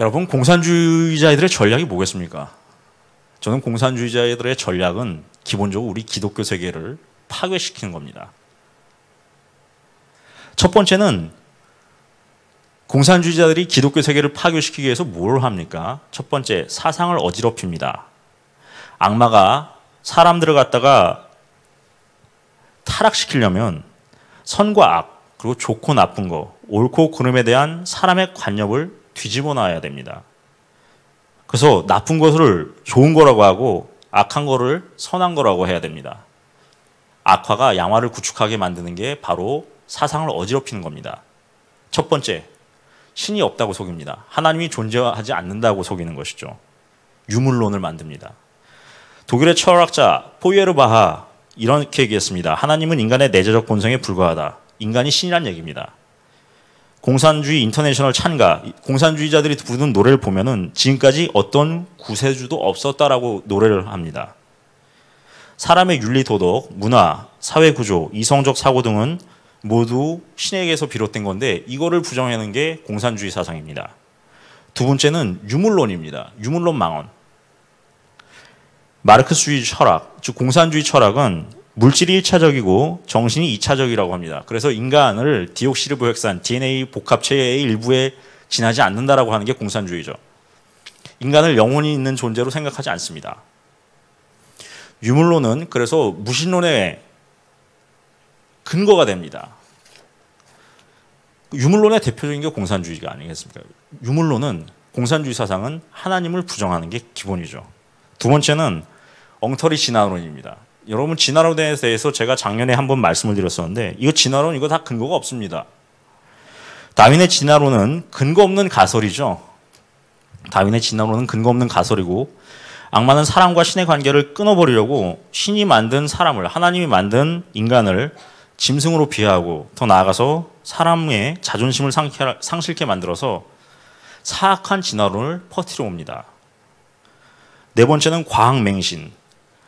여러분, 공산주의자들의 전략이 뭐겠습니까? 저는 공산주의자들의 전략은 기본적으로 우리 기독교 세계를 파괴시키는 겁니다. 첫 번째는 공산주의자들이 기독교 세계를 파괴시키기 위해서 뭘 합니까? 첫 번째, 사상을 어지럽힙니다. 악마가 사람들을 갖다가 타락시키려면 선과 악, 그리고 좋고 나쁜 거, 옳고 그름에 대한 사람의 관념을 뒤집어 놔야 됩니다. 그래서 나쁜 것을 좋은 거라고 하고 악한 거를 선한 거라고 해야 됩니다. 악화가 양화를 구축하게 만드는 게 바로 사상을 어지럽히는 겁니다. 첫 번째, 신이 없다고 속입니다. 하나님이 존재하지 않는다고 속이는 것이죠. 유물론을 만듭니다. 독일의 철학자 포이에르바하 이렇게 얘기했습니다. 하나님은 인간의 내재적 본성에 불과하다. 인간이 신이란 얘기입니다. 공산주의 인터내셔널 찬가, 공산주의자들이 부르는 노래를 보면은 지금까지 어떤 구세주도 없었다라고 노래를 합니다. 사람의 윤리, 도덕, 문화, 사회 구조, 이성적 사고 등은 모두 신에게서 비롯된 건데 이거를 부정하는 게 공산주의 사상입니다. 두 번째는 유물론입니다. 유물론 망언. 마르크스주의 철학, 즉 공산주의 철학은 물질이 1차적이고 정신이 2차적이라고 합니다. 그래서 인간을 디옥시리보핵산, DNA 복합체의 일부에 지나지 않는다라고 하는 게 공산주의죠. 인간을 영혼이 있는 존재로 생각하지 않습니다. 유물론은 그래서 무신론의 근거가 됩니다. 유물론의 대표적인 게 공산주의가 아니겠습니까? 유물론은 공산주의 사상은 하나님을 부정하는 게 기본이죠. 두 번째는 엉터리 진화론입니다. 여러분, 진화론에 대해서 제가 작년에 한번 말씀을 드렸었는데 이거 진화론 이거 다 근거가 없습니다. 다윈의 진화론은 근거 없는 가설이죠. 다윈의 진화론은 근거 없는 가설이고 악마는 사람과 신의 관계를 끊어버리려고 신이 만든 사람을, 하나님이 만든 인간을 짐승으로 비하하고 더 나아가서 사람의 자존심을 상실케 만들어서 사악한 진화론을 퍼뜨려 옵니다. 네 번째는 과학맹신,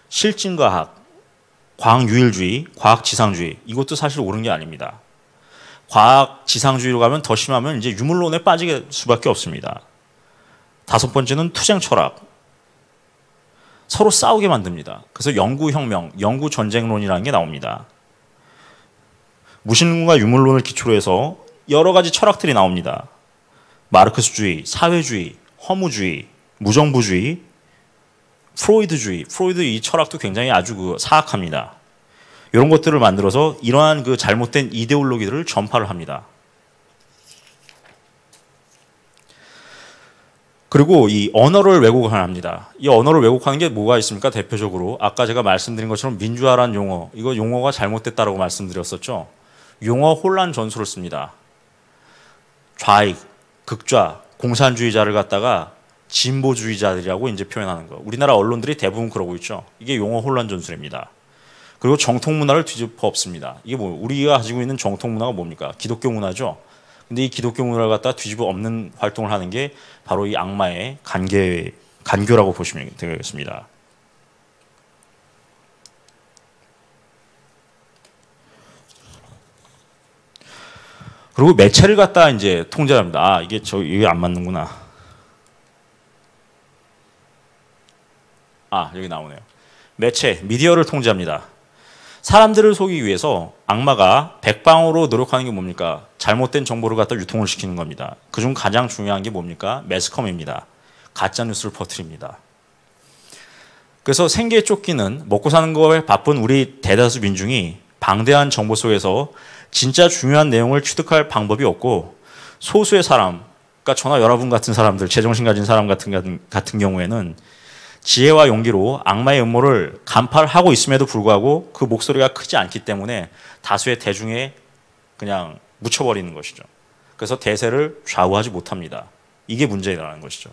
실증과학, 과학유일주의, 과학지상주의. 이것도 사실 옳은 게 아닙니다. 과학지상주의로 가면 더 심하면 이제 유물론에 빠지게 수밖에 없습니다. 다섯 번째는 투쟁철학. 서로 싸우게 만듭니다. 그래서 영구혁명, 영구전쟁론이라는 게 나옵니다. 무신론과 유물론을 기초로 해서 여러 가지 철학들이 나옵니다. 마르크스주의, 사회주의, 허무주의, 무정부주의, 프로이드주의. 프로이드 이 철학도 굉장히 아주 사악합니다. 이런 것들을 만들어서 이러한 그 잘못된 이데올로기들을 전파를 합니다. 그리고 이 언어를 왜곡합니다. 이 언어를 왜곡하는 게 뭐가 있습니까? 대표적으로 아까 제가 말씀드린 것처럼 민주화란 용어, 이거 용어가 잘못됐다고 말씀드렸었죠. 용어 혼란 전술을 씁니다. 좌익, 극좌, 공산주의자를 갖다가 진보주의자들이라고 이제 표현하는 거. 우리나라 언론들이 대부분 그러고 있죠. 이게 용어 혼란 전술입니다. 그리고 정통 문화를 뒤집어 엎습니다. 이게 뭐 우리가 가지고 있는 정통 문화가 뭡니까? 기독교 문화죠. 근데 이 기독교 문화를 갖다 뒤집어 엎는 활동을 하는 게 바로 이 악마의 간교라고 보시면 되겠습니다. 그리고 매체를 갖다 이제 통제합니다. 아, 이게 안 맞는구나. 아, 여기 나오네요. 매체, 미디어를 통제합니다. 사람들을 속이기 위해서 악마가 백방으로 노력하는 게 뭡니까? 잘못된 정보를 갖다 유통을 시키는 겁니다. 그중 가장 중요한 게 뭡니까? 매스컴입니다. 가짜뉴스를 퍼뜨립니다. 그래서 생계에 쫓기는, 먹고 사는 거에 바쁜 우리 대다수 민중이 방대한 정보 속에서 진짜 중요한 내용을 취득할 방법이 없고 소수의 사람, 그러니까 저나 여러분 같은 사람들, 제정신 가진 사람 같은 경우에는 지혜와 용기로 악마의 음모를 간파하고 있음에도 불구하고 그 목소리가 크지 않기 때문에 다수의 대중에 그냥 묻혀버리는 것이죠. 그래서 대세를 좌우하지 못합니다. 이게 문제라는 것이죠.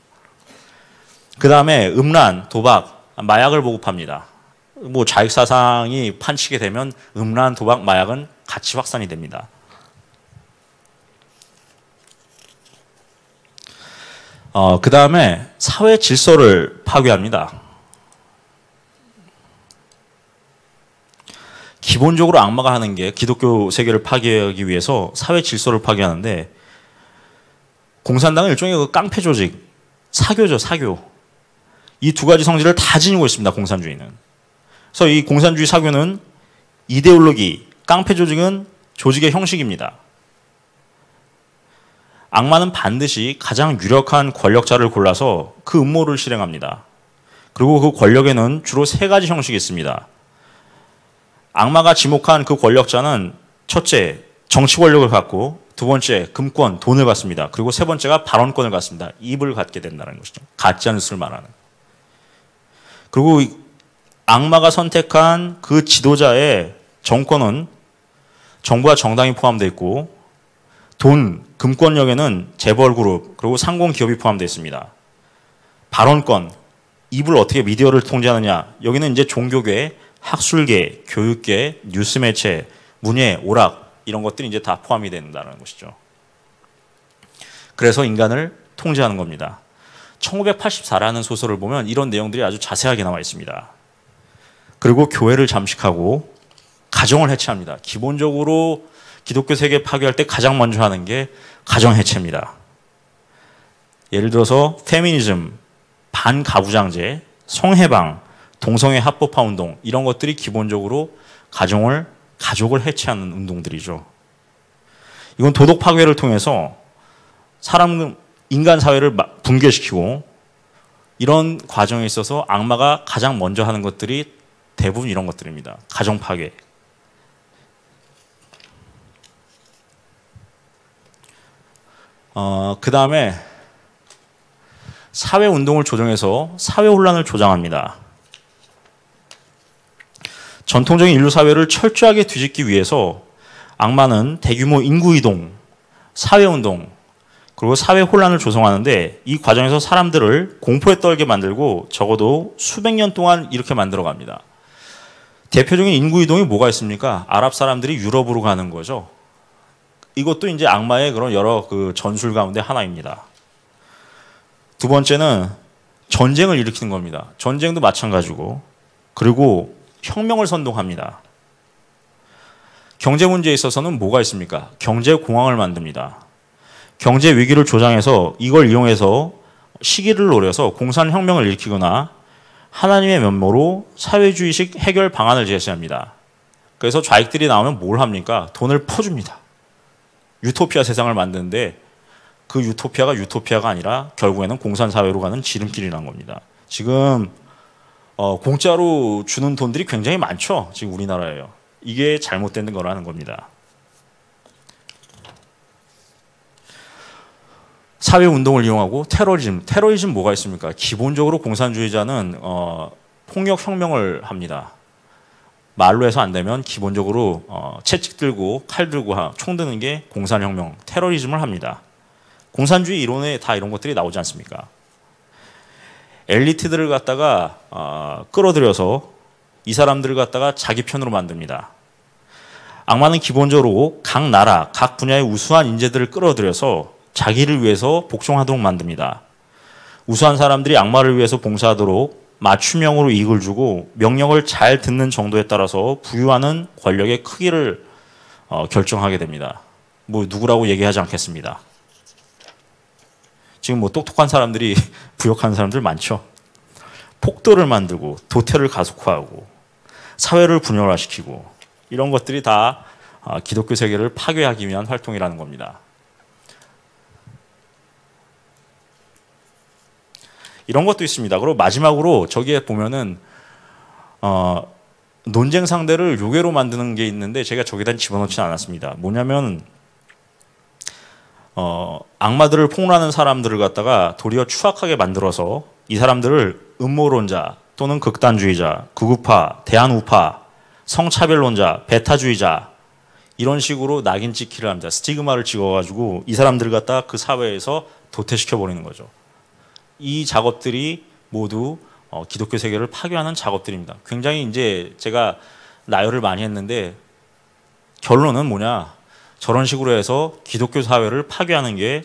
그 다음에 음란, 도박, 마약을 보급합니다. 뭐 자익사상이 판치게 되면 음란, 도박, 마약은 같이 확산이 됩니다. 그 다음에 사회 질서를 파괴합니다. 기본적으로 악마가 하는 게 기독교 세계를 파괴하기 위해서 사회 질서를 파괴하는데 공산당은 일종의 그 깡패 조직, 사교죠, 사교. 이 두 가지 성질을 다 지니고 있습니다, 공산주의는. 그래서 이 공산주의 사교는 이데올로기, 깡패 조직은 조직의 형식입니다. 악마는 반드시 가장 유력한 권력자를 골라서 그 음모를 실행합니다. 그리고 그 권력에는 주로 세 가지 형식이 있습니다. 악마가 지목한 그 권력자는 첫째, 정치 권력을 갖고, 두 번째, 금권, 돈을 갖습니다. 그리고 세 번째가 발언권을 갖습니다. 입을 갖게 된다는 것이죠. 가짜 뉴스를 말하는. 그리고 악마가 선택한 그 지도자의 정권은 정부와 정당이 포함되어 있고, 돈, 금권력에는 재벌 그룹, 그리고 상공 기업이 포함되어 있습니다. 발언권, 입을 어떻게 미디어를 통제하느냐. 여기는 이제 종교계, 학술계, 교육계, 뉴스 매체, 문예, 오락 이런 것들이 이제 다 포함이 된다는 것이죠. 그래서 인간을 통제하는 겁니다. 1984라는 소설을 보면 이런 내용들이 아주 자세하게 나와 있습니다. 그리고 교회를 잠식하고 가정을 해체합니다. 기본적으로 기독교 세계 파괴할 때 가장 먼저 하는 게 가정 해체입니다. 예를 들어서 페미니즘, 반가부장제, 성해방, 동성애 합법화 운동 이런 것들이 기본적으로 가족을 해체하는 운동들이죠. 이건 도덕 파괴를 통해서 인간 사회를 붕괴시키고 이런 과정에 있어서 악마가 가장 먼저 하는 것들이 대부분 이런 것들입니다. 가정 파괴. 그 다음에 사회 운동을 조정해서 사회 혼란을 조장합니다. 전통적인 인류 사회를 철저하게 뒤집기 위해서 악마는 대규모 인구 이동, 사회 운동, 그리고 사회 혼란을 조성하는데 이 과정에서 사람들을 공포에 떨게 만들고 적어도 수백 년 동안 이렇게 만들어 갑니다. 대표적인 인구 이동이 뭐가 있습니까? 아랍 사람들이 유럽으로 가는 거죠. 이것도 이제 악마의 그런 여러 그 전술 가운데 하나입니다. 두 번째는 전쟁을 일으키는 겁니다. 전쟁도 마찬가지고, 그리고 혁명을 선동합니다. 경제 문제에 있어서는 뭐가 있습니까? 경제 공황을 만듭니다. 경제 위기를 조장해서 이걸 이용해서 시기를 노려서 공산혁명을 일으키거나 하나님의 면모로 사회주의식 해결 방안을 제시합니다. 그래서 좌익들이 나오면 뭘 합니까? 돈을 퍼줍니다. 유토피아 세상을 만드는데 그 유토피아가 아니라 결국에는 공산사회로 가는 지름길이란 겁니다. 지금 공짜로 주는 돈들이 굉장히 많죠. 지금 우리나라에요. 이게 잘못된 거라는 겁니다. 사회운동을 이용하고 테러리즘 뭐가 있습니까? 기본적으로 공산주의자는 폭력혁명을 합니다. 말로 해서 안 되면 기본적으로 채찍 들고 칼 들고 총 드는 게 공산혁명, 테러리즘을 합니다. 공산주의 이론에 다 이런 것들이 나오지 않습니까? 엘리트들을 갖다가 끌어들여서 이 사람들을 갖다가 자기 편으로 만듭니다. 악마는 기본적으로 각 나라, 각 분야의 우수한 인재들을 끌어들여서 자기를 위해서 복종하도록 만듭니다. 우수한 사람들이 악마를 위해서 봉사하도록 맞춤형으로 이익을 주고 명령을 잘 듣는 정도에 따라서 부유하는 권력의 크기를 결정하게 됩니다. 뭐 누구라고 얘기하지 않겠습니다. 지금 뭐 똑똑한 사람들이 부역하는 사람들 많죠. 폭도를 만들고 도태를 가속화하고 사회를 분열화시키고 이런 것들이 다 기독교 세계를 파괴하기 위한 활동이라는 겁니다. 이런 것도 있습니다. 그리고 마지막으로 저기에 보면은 논쟁 상대를 요괴로 만드는 게 있는데 제가 저기다 집어넣지는 않았습니다. 뭐냐면 악마들을 폭로하는 사람들을 갖다가 도리어 추악하게 만들어서 이 사람들을 음모론자 또는 극단주의자, 극우파, 대한우파, 성차별론자, 배타주의자 이런 식으로 낙인 찍기를 합니다. 스티그마를 찍어가지고 이 사람들을 갖다가 그 사회에서 도태시켜버리는 거죠. 이 작업들이 모두 기독교 세계를 파괴하는 작업들입니다. 굉장히 이제 제가 나열을 많이 했는데 결론은 뭐냐? 저런 식으로 해서 기독교 사회를 파괴하는 게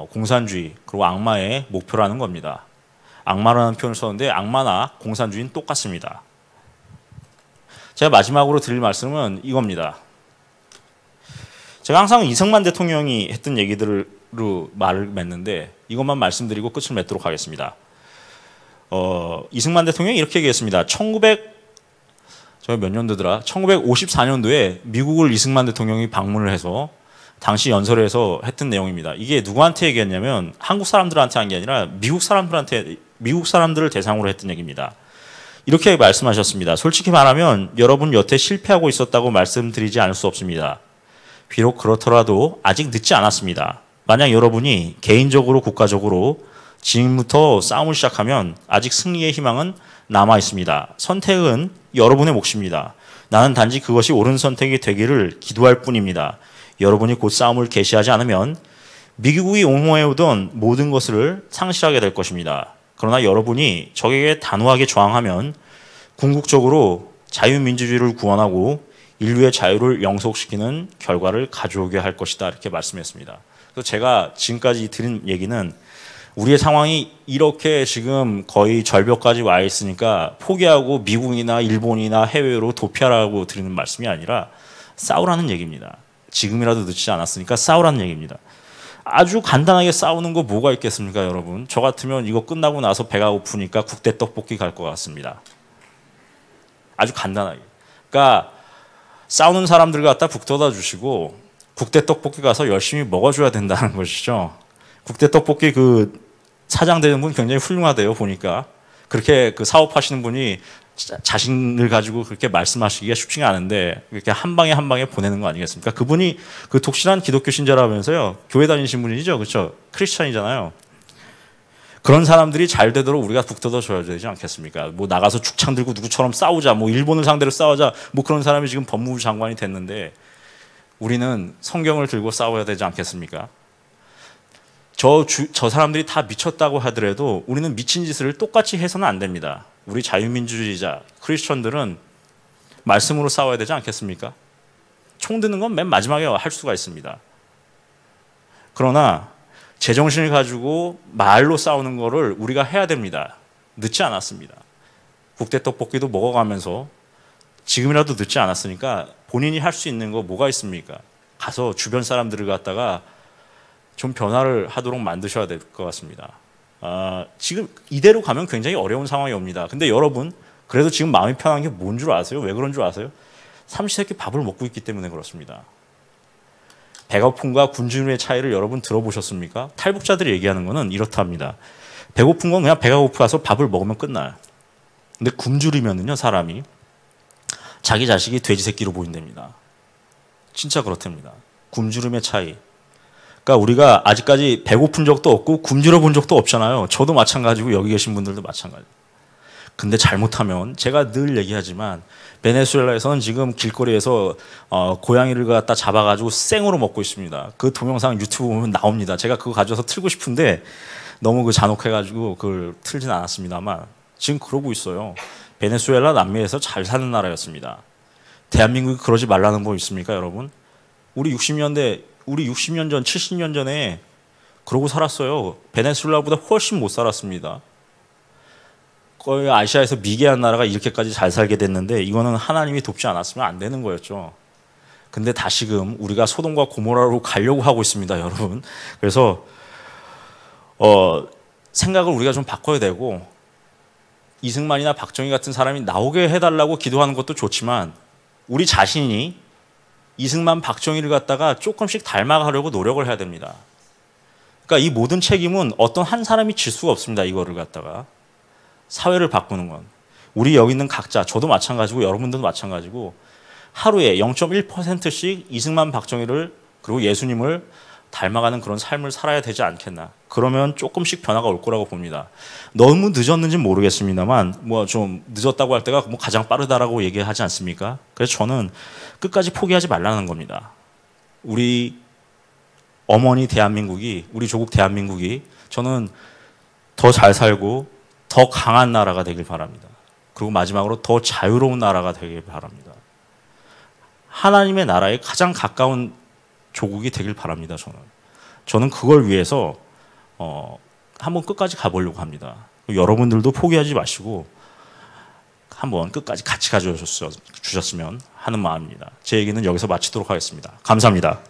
공산주의 그리고 악마의 목표라는 겁니다. 악마라는 표현을 썼는데 악마나 공산주의는 똑같습니다. 제가 마지막으로 드릴 말씀은 이겁니다. 제가 항상 이승만 대통령이 했던 얘기들을 말을 맺는데 이것만 말씀드리고 끝을 맺도록 하겠습니다. 이승만 대통령이 이렇게 얘기했습니다. 저희 몇 년도더라? 1954년도에 미국을 이승만 대통령이 방문을 해서 당시 연설에서 했던 내용입니다. 이게 누구한테 얘기했냐면 한국 사람들한테 한 게 아니라 미국 사람들을 대상으로 했던 얘기입니다. 이렇게 말씀하셨습니다. 솔직히 말하면 여러분 여태 실패하고 있었다고 말씀드리지 않을 수 없습니다. 비록 그렇더라도 아직 늦지 않았습니다. 만약 여러분이 개인적으로 국가적으로 지금부터 싸움을 시작하면 아직 승리의 희망은 남아 있습니다. 선택은 여러분의 몫입니다. 나는 단지 그것이 옳은 선택이 되기를 기도할 뿐입니다. 여러분이 곧 싸움을 개시하지 않으면 미국이 옹호해오던 모든 것을 상실하게 될 것입니다. 그러나 여러분이 적에게 단호하게 저항하면 궁극적으로 자유민주주의를 구원하고 인류의 자유를 영속시키는 결과를 가져오게 할 것이다. 이렇게 말씀했습니다. 그래서 제가 지금까지 드린 얘기는 우리의 상황이 이렇게 지금 거의 절벽까지 와 있으니까 포기하고 미국이나 일본이나 해외로 도피하라고 드리는 말씀이 아니라 싸우라는 얘기입니다. 지금이라도 늦지 않았으니까 싸우라는 얘기입니다. 아주 간단하게 싸우는 거 뭐가 있겠습니까, 여러분? 저 같으면 이거 끝나고 나서 배가 고프니까 국대 떡볶이 갈 것 같습니다. 아주 간단하게. 그러니까 싸우는 사람들 갖다 북돋아 주시고 국대 떡볶이 가서 열심히 먹어줘야 된다는 것이죠. 국대 떡볶이 그 사장 되는 분 굉장히 훌륭하대요, 보니까. 그렇게 그 사업하시는 분이 자신을 가지고 그렇게 말씀하시기가 쉽지가 않은데 그렇게 한 방에 보내는 거 아니겠습니까? 그분이 그 독실한 기독교 신자라면서요, 교회 다니신 분이죠, 그렇죠? 크리스찬이잖아요. 그런 사람들이 잘 되도록 우리가 북돋아 줘야 되지 않겠습니까? 뭐 나가서 죽창 들고 누구처럼 싸우자, 뭐 일본을 상대로 싸우자, 뭐 그런 사람이 지금 법무부 장관이 됐는데 우리는 성경을 들고 싸워야 되지 않겠습니까? 저 사람들이 다 미쳤다고 하더라도 우리는 미친 짓을 똑같이 해서는 안 됩니다. 우리 자유민주주의자, 크리스천들은 말씀으로 싸워야 되지 않겠습니까? 총 드는 건 맨 마지막에 할 수가 있습니다. 그러나 제정신을 가지고 말로 싸우는 거를 우리가 해야 됩니다. 늦지 않았습니다. 국대 떡볶이도 먹어가면서 지금이라도 늦지 않았으니까 본인이 할 수 있는 거 뭐가 있습니까? 가서 주변 사람들을 갖다가 좀 변화를 하도록 만드셔야 될 것 같습니다. 지금 이대로 가면 굉장히 어려운 상황이 옵니다. 근데 여러분, 그래도 지금 마음이 편한 게 뭔 줄 아세요? 왜 그런 줄 아세요? 삼시세끼 밥을 먹고 있기 때문에 그렇습니다. 배고픔과 굶주림의 차이를 여러분 들어보셨습니까? 탈북자들이 얘기하는 거는 이렇다 합니다. 배고픈 건 그냥 배가 고파서 밥을 먹으면 끝나요. 근데 굶주리면은요, 사람이 자기 자식이 돼지 새끼로 보인답니다. 진짜 그렇답니다. 굶주림의 차이. 그러니까 우리가 아직까지 배고픈 적도 없고 굶주려 본 적도 없잖아요. 저도 마찬가지고 여기 계신 분들도 마찬가지. 근데 잘못하면 제가 늘 얘기하지만 베네수엘라에서는 지금 길거리에서 고양이를 갖다 잡아가지고 생으로 먹고 있습니다. 그 동영상 유튜브 보면 나옵니다. 제가 그거 가져와서 틀고 싶은데 너무 그 잔혹해가지고 그걸 틀진 않았습니다만 지금 그러고 있어요. 베네수엘라 남미에서 잘 사는 나라였습니다. 대한민국이 그러지 말라는 법 있습니까, 여러분? 우리 60년 전, 70년 전에 그러고 살았어요. 베네수엘라보다 훨씬 못 살았습니다. 거의 아시아에서 미개한 나라가 이렇게까지 잘 살게 됐는데 이거는 하나님이 돕지 않았으면 안 되는 거였죠. 근데 다시금 우리가 소돔과 고모라로 가려고 하고 있습니다, 여러분. 그래서 생각을 우리가 좀 바꿔야 되고 이승만이나 박정희 같은 사람이 나오게 해달라고 기도하는 것도 좋지만 우리 자신이 이승만, 박정희를 갖다가 조금씩 닮아가려고 노력을 해야 됩니다. 그러니까 이 모든 책임은 어떤 한 사람이 질 수가 없습니다. 이거를 갖다가. 사회를 바꾸는 건. 우리 여기 있는 각자, 저도 마찬가지고 여러분들도 마찬가지고 하루에 0.1%씩 이승만, 박정희를 그리고 예수님을 닮아가는 그런 삶을 살아야 되지 않겠나. 그러면 조금씩 변화가 올 거라고 봅니다. 너무 늦었는지는 모르겠습니다만 뭐 좀 늦었다고 할 때가 뭐 가장 빠르다라고 얘기하지 않습니까? 그래서 저는 끝까지 포기하지 말라는 겁니다. 우리 어머니 대한민국이, 우리 조국 대한민국이 저는 더 잘 살고 더 강한 나라가 되길 바랍니다. 그리고 마지막으로 더 자유로운 나라가 되길 바랍니다. 하나님의 나라에 가장 가까운 조국이 되길 바랍니다. 저는 그걸 위해서 한번 끝까지 가보려고 합니다. 여러분들도 포기하지 마시고 한번 끝까지 같이 가져주셨으면 하는 마음입니다. 제 얘기는 여기서 마치도록 하겠습니다. 감사합니다.